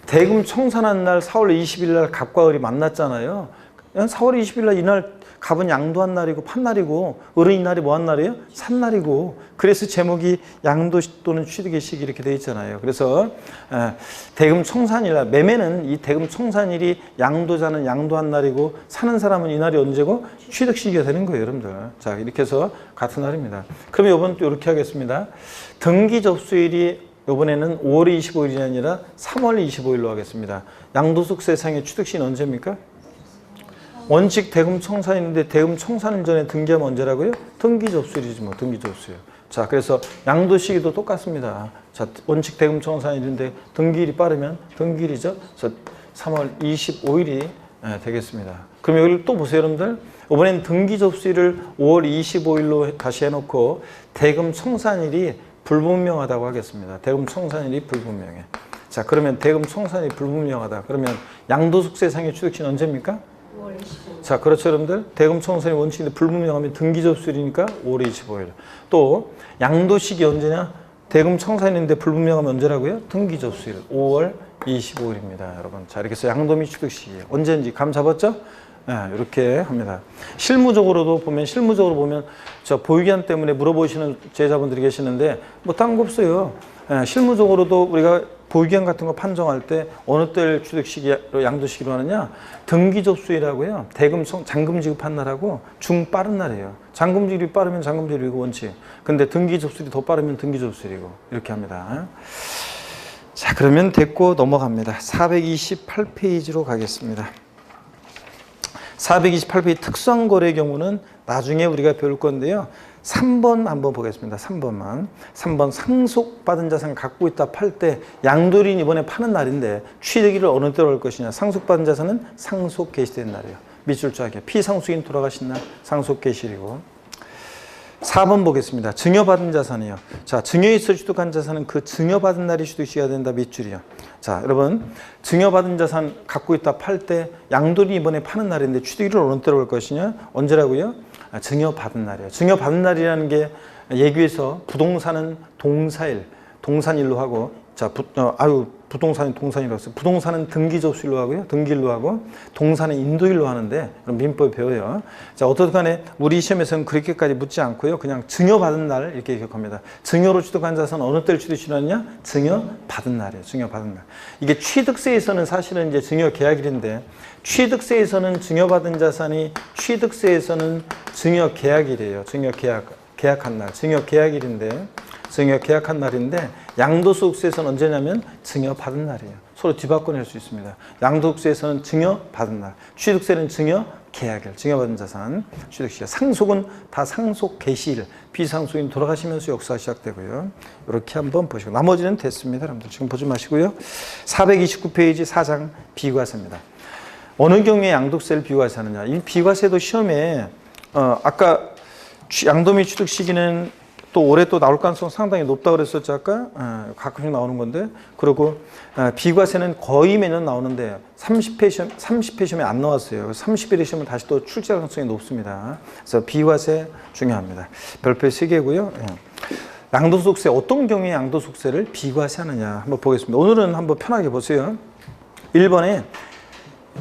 S1: 대금 청산한 날 4월 20일 날 갑과 을이 만났잖아요. 4월 20일 날 이날 갑은 양도한 날이고 판날이고 을은 이날이 뭐한 날이에요? 산날이고. 그래서 제목이 양도 또는 취득의 시기 이렇게 돼 있잖아요. 그래서 대금 청산일 날, 매매는 이 대금 청산일이 양도자는 양도한 날이고 사는 사람은 이날이 언제고? 취득 시기가 되는 거예요, 여러분들. 자, 이렇게 해서 같은 날입니다. 그러면 이번 또 이렇게 하겠습니다. 등기 접수일이 이번에는 5월 25일이 아니라 3월 25일로 하겠습니다. 양도소득세상의 취득시는 언제입니까? 원칙 대금 청산인데 대금 청산일 전에 등기하면 언제라고요? 등기 접수일이지 뭐, 등기 접수일. 자, 그래서 양도 시기도 똑같습니다. 자, 원칙 대금 청산일인데 등기일이 빠르면 등기일이죠. 그래서 3월 25일이 되겠습니다. 그럼 여기를 또 보세요, 여러분들. 이번엔 등기 접수일을 5월 25일로 다시 해놓고 대금 청산일이 불분명하다고 하겠습니다. 대금 청산일이 불분명해. 자, 그러면 대금 청산일이 불분명하다. 그러면 양도소득세상의 취득시는 언제입니까?
S2: 5월 25일.
S1: 자, 그렇죠, 여러분들. 대금 청산이 원칙인데 불분명하면 등기 접수일이니까 5월 25일. 또 양도시기 언제냐? 대금 청산인데 불분명하면 언제라고요? 등기 접수일 5월 25일입니다, 여러분. 자, 이렇게 해서 양도 및 취득시기 언제인지 감 잡았죠? 네, 이렇게 합니다. 실무적으로 보면 저 보유기한 때문에 물어보시는 제자분들이 계시는데 뭐 딴 거 없어요. 네, 실무적으로도 우리가 보유기한 같은 거 판정할 때 어느 때 취득 시기로 양도 시기로 하느냐? 등기 접수일하고요. 대금 잔금 지급한 날하고 중 빠른 날이에요. 잔금 지급이 빠르면 잔금 지급이고 원칙. 근데 등기 접수일이 더 빠르면 등기 접수일이고 이렇게 합니다. 자, 그러면 됐고 넘어갑니다. 428페이지로 가겠습니다. 428페이지 특수한 거래의 경우는 나중에 우리가 배울 건데요. 3번 한번 보겠습니다. 3번만. 3번 상속받은 자산 갖고 있다 팔 때 양도일인 이번에 파는 날인데 취득일을 어느 때로 할 것이냐. 상속받은 자산은 상속 개시된 날이에요. 밑줄 짜게. 피상속인 돌아가신 날 상속 개시일이고. 4번 보겠습니다. 증여받은 자산이요. 자, 증여에서 취득한 자산은 그 증여받은 날이 취득시가 된다. 밑줄이요. 자, 여러분 증여받은 자산 갖고 있다 팔 때 양도일이 이번에 파는 날인데 취득일을 어느 때로 할 것이냐. 언제라고요? 증여받은 날이에요. 증여받은 날이라는 게 예규에서 부동산은 동사일, 동산일로 하고, 자, 부동산은 동산일로 했어요. 부동산은 등기 접수일로 하고요. 등기일로 하고, 동산은 인도일로 하는데, 그럼 민법 배워요. 자, 어떻든 간에 우리 시험에서는 그렇게까지 묻지 않고요. 그냥 증여받은 날 이렇게 기억합니다. 증여로 취득한 자산은 어느 때를 취득시하느냐? 증여받은 날이에요. 증여받은 날. 이게 취득세에서는 사실은 이제 증여계약일인데, 취득세에서는 증여받은 자산이 취득세에서는 증여계약일이에요. 계약한 날. 증여계약일인데, 증여계약한 날인데 양도소득세에서는 언제냐면 증여받은 날이에요. 서로 뒤바꿔낼 수 있습니다. 양도소득세에서는 증여받은 날, 취득세는 증여계약일, 증여받은 자산, 취득시일. 상속은 다 상속 개시일, 비상속인 돌아가시면서 역사가 시작되고요. 이렇게 한번 보시고 나머지는 됐습니다. 여러분들 지금 보지 마시고요. 429페이지 4장 비과세입니다. 어느 경우에 양도세를 비과세하느냐. 이 비과세도 시험에 아까 양도 및 취득 시기는 또 올해 또 나올 가능성 상당히 높다고 그랬었죠, 아까? 가끔씩 나오는 건데. 그리고 비과세는 거의 매년 나오는데 30회 시험에 안 나왔어요. 30일의 시험은 다시 또 출제 가능성이 높습니다. 그래서 비과세 중요합니다. 별표 3개고요. 양도소득세, 어떤 경우에 양도소득세를 비과세하느냐 한번 보겠습니다. 오늘은 한번 편하게 보세요. 1번에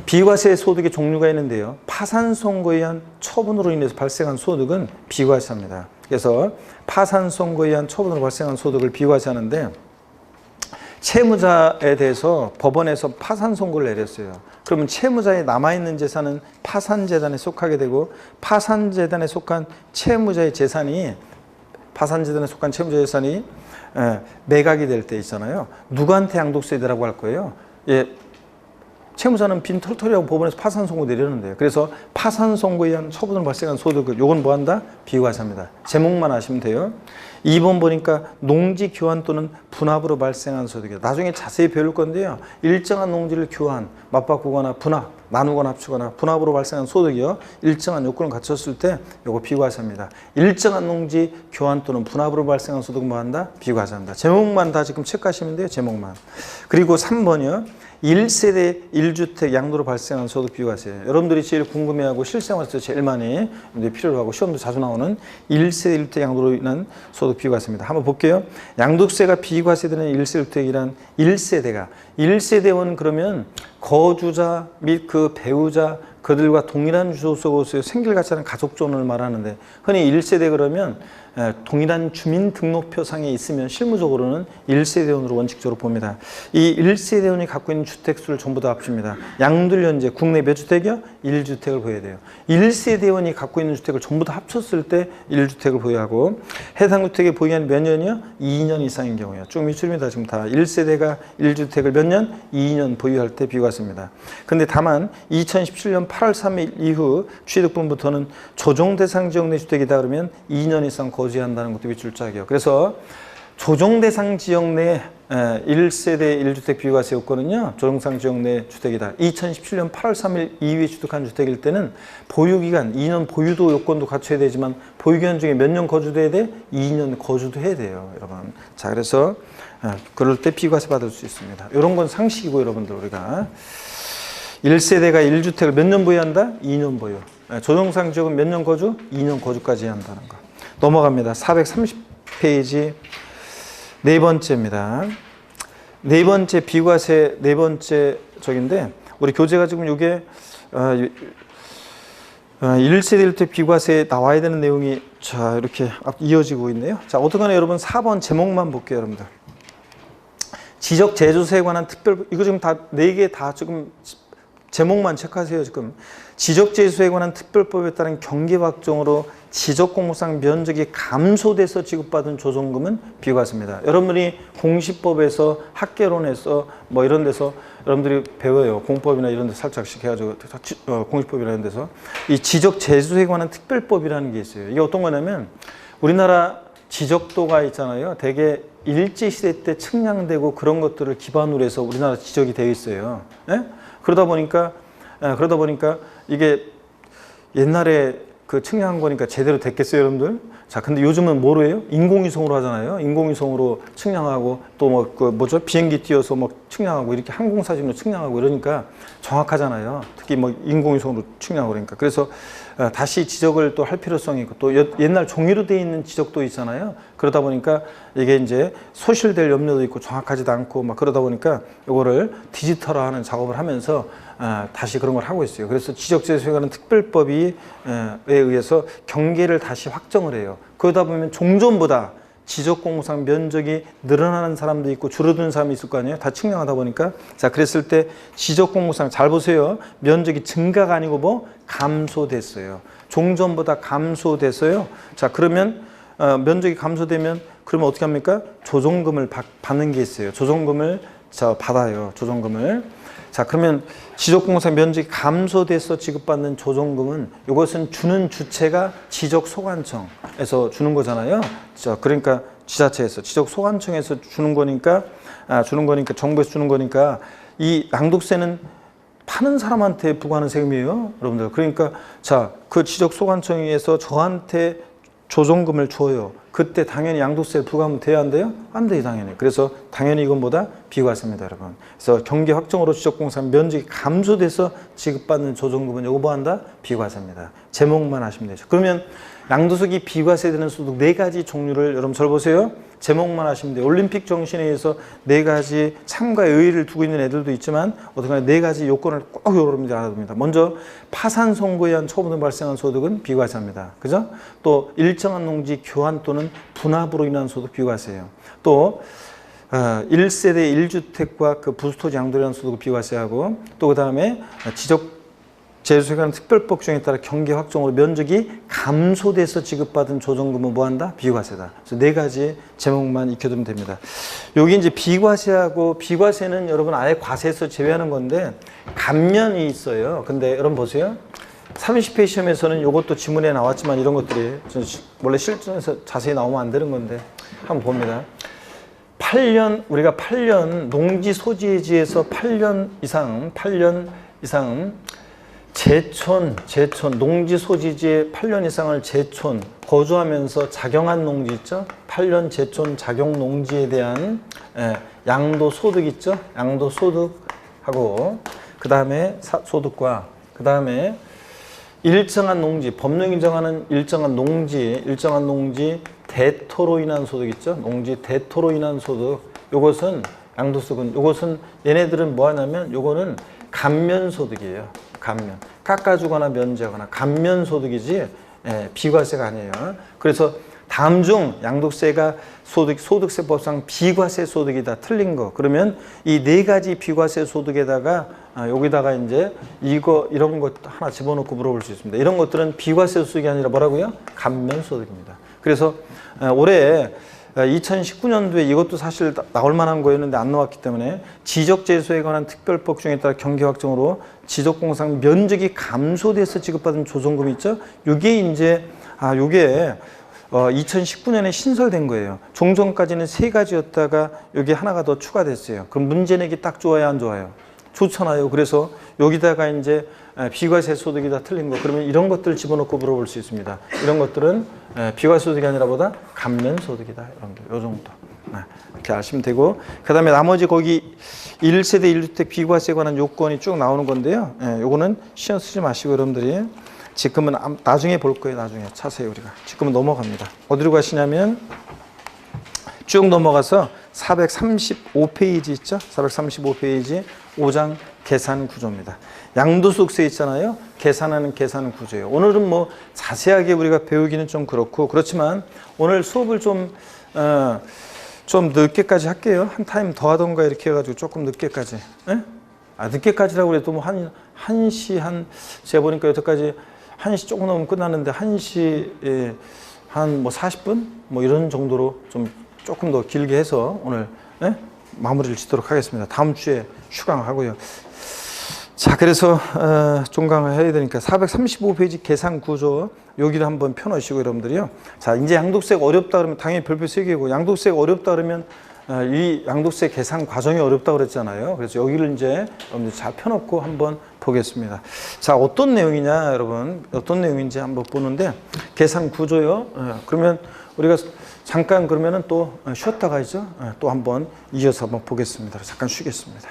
S1: 비과세 소득의 종류가 있는데요. 파산 선고에 의한 처분으로 인해서 발생한 소득은 비과세합니다. 그래서 파산 선고에 의한 처분으로 발생한 소득을 비과세하는데 채무자에 대해서 법원에서 파산 선고를 내렸어요. 그러면 채무자에 남아있는 재산은 파산재단에 속하게 되고 파산재단에 속한 채무자의 재산이 매각이 될 때 있잖아요. 누구한테 양도세대라고 할 거예요? 채무자는 빈 털털이하고 법원에서 파산 선고 내렸는데요. 그래서 파산 선고에 의한 처분으로 발생한 소득을 요건 뭐 한다? 비과세합니다. 제목만 아시면 돼요. 2번 보니까 농지 교환 또는 분합으로 발생한 소득이에요. 나중에 자세히 배울 건데요. 일정한 농지를 교환, 맞바꾸거나 분합, 나누거나 합치거나 분합으로 발생한 소득이요. 일정한 요건을 갖췄을 때 요거 비과세합니다. 일정한 농지 교환 또는 분합으로 발생한 소득은 뭐 한다? 비과세합니다. 제목만 다 지금 체크하시면 돼요. 제목만. 그리고 3번이요. 1세대 1주택 양도로 발생하는 소득 비과세. 여러분들이 제일 궁금해하고 실생활에서 제일 많이 필요로 하고 시험도 자주 나오는 1세대 1주택 양도로 인한 소득 비과세입니다. 한번 볼게요. 양도세가 비과세되는 1세대 1주택이란 1세대원 그러면 거주자 및 그 배우자 그들과 동일한 주소 속에서 생길 같지 않은 가족존을 말하는데 흔히 1세대 그러면 동일한 주민등록표상에 있으면 실무적으로는 1세대원으로 원칙적으로 봅니다. 이 1세대원이 갖고 있는 주택수를 전부 다 합칩니다. 양들 현재 국내 몇 주택이요? 1주택을 보여야 돼요. 1세대원이 갖고 있는 주택을 전부 다 합쳤을 때 1주택을 보유하고 해당 주택의 보유한 몇 년이요? 2년 이상인 경우요. 쭉 밑줄입니다. 지금 다 1세대가 1주택을 몇 년? 2년 보유할 때 비과세입니다. 근데 다만 2017년 8월 3일 이후 취득분부터는 조정 대상 지역 내 주택이다 그러면 2년 이상 거주한다는 것도 밑줄짝이요. 그래서 조정 대상 지역 내 1세대 1주택 비과세 요건은요. 조정상 지역 내 주택이다. 2017년 8월 3일 이후에 취득한 주택일 때는 보유기간 2년 보유도 요건도 갖춰야 되지만 보유기간 중에 몇 년 거주돼야 돼? 2년 거주도 해야 돼요. 여러분. 자, 그래서 그럴 때 비과세 받을 수 있습니다. 이런 건 상식이고 여러분들 우리가 1세대가 1주택을 몇 년 보유한다? 2년 보유. 조정상 지역은 몇 년 거주? 2년 거주까지 해야 한다는 거. 넘어갑니다. 430페이지 네 번째입니다. 네 번째 비과세 네 번째 적인데 우리 교재가 지금 이게 1세대 1주택 비과세에 나와야 되는 내용이 자 이렇게 이어지고 있네요. 자 어떡하나 여러분 4번 제목만 볼게요. 여러분들. 지적 제조세에 관한 특별 이거 지금 다 4개 다 지금 제목만 체크하세요. 지금 지적재수에 관한 특별법에 따른 경계 확정으로 지적공무상 면적이 감소돼서 지급받은 조정금은 비과세입니다. 여러분들이 공시법에서 학개론에서 뭐 이런 데서 여러분들이 배워요. 공법이나 이런 데 살짝씩 해가지고 공시법이나 이런 데서 이 지적재수에 관한 특별법이라는 게 있어요. 이게 어떤 거냐면 우리나라 지적도가 있잖아요. 대개 일제시대 때 측량되고 그런 것들을 기반으로 해서 우리나라 지적이 되어 있어요. 예? 그러다 보니까 이게 옛날에 그 측량한 거니까 제대로 됐겠어요, 여러분들? 자, 근데 요즘은 뭐로 해요? 인공위성으로 하잖아요. 인공위성으로 측량하고 또 뭐 그 뭐죠? 비행기 띄워서 뭐 측량하고 이렇게 항공사진으로 측량하고 이러니까 정확하잖아요. 특히 뭐 인공위성으로 측량하고 그러니까. 그래서 다시 지적을 또 할 필요성이 있고 또 옛날 종이로 되어 있는 지적도 있잖아요. 그러다 보니까 이게 이제 소실될 염려도 있고 정확하지도 않고 막 그러다 보니까 이거를 디지털화하는 작업을 하면서 다시 그런 걸 하고 있어요. 그래서 지적재수에 관한 특별법에 의해서 경계를 다시 확정을 해요. 그러다 보면 종전보다 지적공무상 면적이 늘어나는 사람도 있고 줄어드는 사람이 있을 거 아니에요. 다 측량하다 보니까. 자, 그랬을 때 지적공무상 잘 보세요. 면적이 증가가 아니고 뭐 감소됐어요. 종전보다 감소됐어요. 자, 그러면 면적이 감소되면 그러면 어떻게 합니까? 조정금을 받는 게 있어요. 조정금을 받아요. 조정금을. 자, 그러면 지적공무상 면적이 감소돼서 지급받는 조정금은 이것은 주는 주체가 지적소관청에서 주는 거잖아요. 자, 그러니까 지자체에서 지적소관청에서 주는 거니까 정부에서 주는 거니까 이 양도세는 파는 사람한테 부과하는 세금이에요, 여러분들. 그러니까 자, 그 지적소관청에서 저한테 조정금을 줘요. 그때 당연히 양도세 부과하면 돼야 안 돼요? 안 돼요, 당연히. 그래서 당연히 이건보다 비과세입니다, 여러분. 그래서 경계 확정으로 지적공무상 면적이 감소돼서 지급받는 조정금은 요거 뭐 한다? 비과세입니다. 제목만 하시면 되죠. 그러면 양도세이 비과세되는 소득 4가지 종류를 여러분 잘 보세요. 제목만 하시면 돼요. 올림픽 정신에 의해서 4가지 참가의 의의를 두고 있는 애들도 있지만 어떻게 4가지 요건을 꼭 여러분들이 알아둡니다. 먼저 파산 선고에 의한 처분으로 발생한 소득은 비과세입니다. 그죠? 또 일정한 농지 교환 또는 분합으로 인한 소득 비과세예요. 또 1세대 1주택과 그 부수토지 양도에 대한 소득을 비과세하고 또 그 다음에 지적 재수에 관한 특별법 규정에 따라 경계 확정으로 면적이 감소돼서 지급받은 조정금은 뭐한다? 비과세다. 그래서 4가지 제목만 익혀두면 됩니다. 여기 이제 비과세하고 비과세는 여러분 아예 과세에서 제외하는 건데 감면이 있어요. 근데 여러분 보세요. 30회 시험에서는 이것도 지문에 나왔지만 이런 것들이 원래 실전에서 자세히 나오면 안 되는 건데 한번 봅니다. 8년 우리가 8년 농지 소지지에서 8년 이상 제촌 농지 소지지에 8년 이상을 제촌 거주하면서 작용한 농지 있죠? 8년 제촌 작용 농지에 대한 양도소득 있죠? 양도소득하고 하고 그 다음에 소득과 그 다음에 일정한 농지, 법령이 정하는 일정한 농지 대토로 인한 소득 있죠? 농지 대토로 인한 소득. 요것은 양도소득은 요것은 얘네들은 뭐 하냐면 요거는 감면소득이에요. 감면. 깎아주거나 면제하거나 감면소득이지 비과세가 아니에요. 그래서 다음 중 양도세가 소득세법상 비과세 소득이다. 틀린 거. 그러면 이 네 가지 비과세 소득에다가 여기다가 이제 이런 것 하나 집어넣고 물어볼 수 있습니다. 이런 것들은 비과세 소득이 아니라 뭐라고요? 감면소득입니다. 그래서 올해 2019년도에 이것도 사실 나올 만한 거였는데 안 나왔기 때문에 지적재소에 관한 특별법 중에 따라 경계 확정으로 지적공상 면적이 감소돼서 지급받은 조정금이 있죠. 이게 이제 요게 2019년에 신설된 거예요. 종전까지는 3가지였다가 여기 하나가 더 추가됐어요. 그럼 문제 내기 딱 좋아요, 안 좋아요? 좋잖아요. 그래서 여기다가 이제 비과세 소득이다 틀린 거. 그러면 이런 것들 집어넣고 물어볼 수 있습니다. 이런 것들은 비과세 소득이 아니라 보다 감면 소득이다. 이런 게 요 정도. 이렇게 아시면 되고. 그 다음에 나머지 거기 1세대 1주택 비과세에 관한 요건이 쭉 나오는 건데요. 요거는 신경 쓰지 마시고 여러분들이 지금은 나중에 볼 거예요. 나중에 차세요 우리가. 지금은 넘어갑니다. 어디로 가시냐면 쭉 넘어가서 435페이지 있죠? 435페이지 5장 계산 구조입니다. 양도소득세 있잖아요. 계산하는 계산 구조예요. 오늘은 뭐 자세하게 우리가 배우기는 좀 그렇지만 오늘 수업을 좀 늦게까지 할게요. 한 타임 더 하던가 이렇게 해가지고 조금 늦게까지. 늦게까지라고 그래도 뭐 한 시 제가 보니까 여태까지 1시 조금 넘으면 끝나는데 1시에 한 뭐 40분? 뭐 이런 정도로 좀 조금 더 길게 해서 오늘 마무리를 짓도록 하겠습니다. 다음 주에 휴강하고요. 자, 그래서 종강을 해야 되니까 435페이지 계산 구조 여기를 한번 펴놓으시고 여러분들이요. 자, 이제 양도세가 어렵다 그러면 당연히 별표 3개고 양도세가 어렵다 그러면 이 양도세 계산 과정이 어렵다고 그랬잖아요. 그래서 여기를 이제 여러분들 잘 펴놓고 한번 보겠습니다. 자, 어떤 내용이냐, 여러분. 어떤 내용인지 한번 보는데, 계산 구조요. 그러면 우리가 잠깐 그러면은 또 쉬었다 가야죠. 또 한번 이어서 한번 보겠습니다. 잠깐 쉬겠습니다.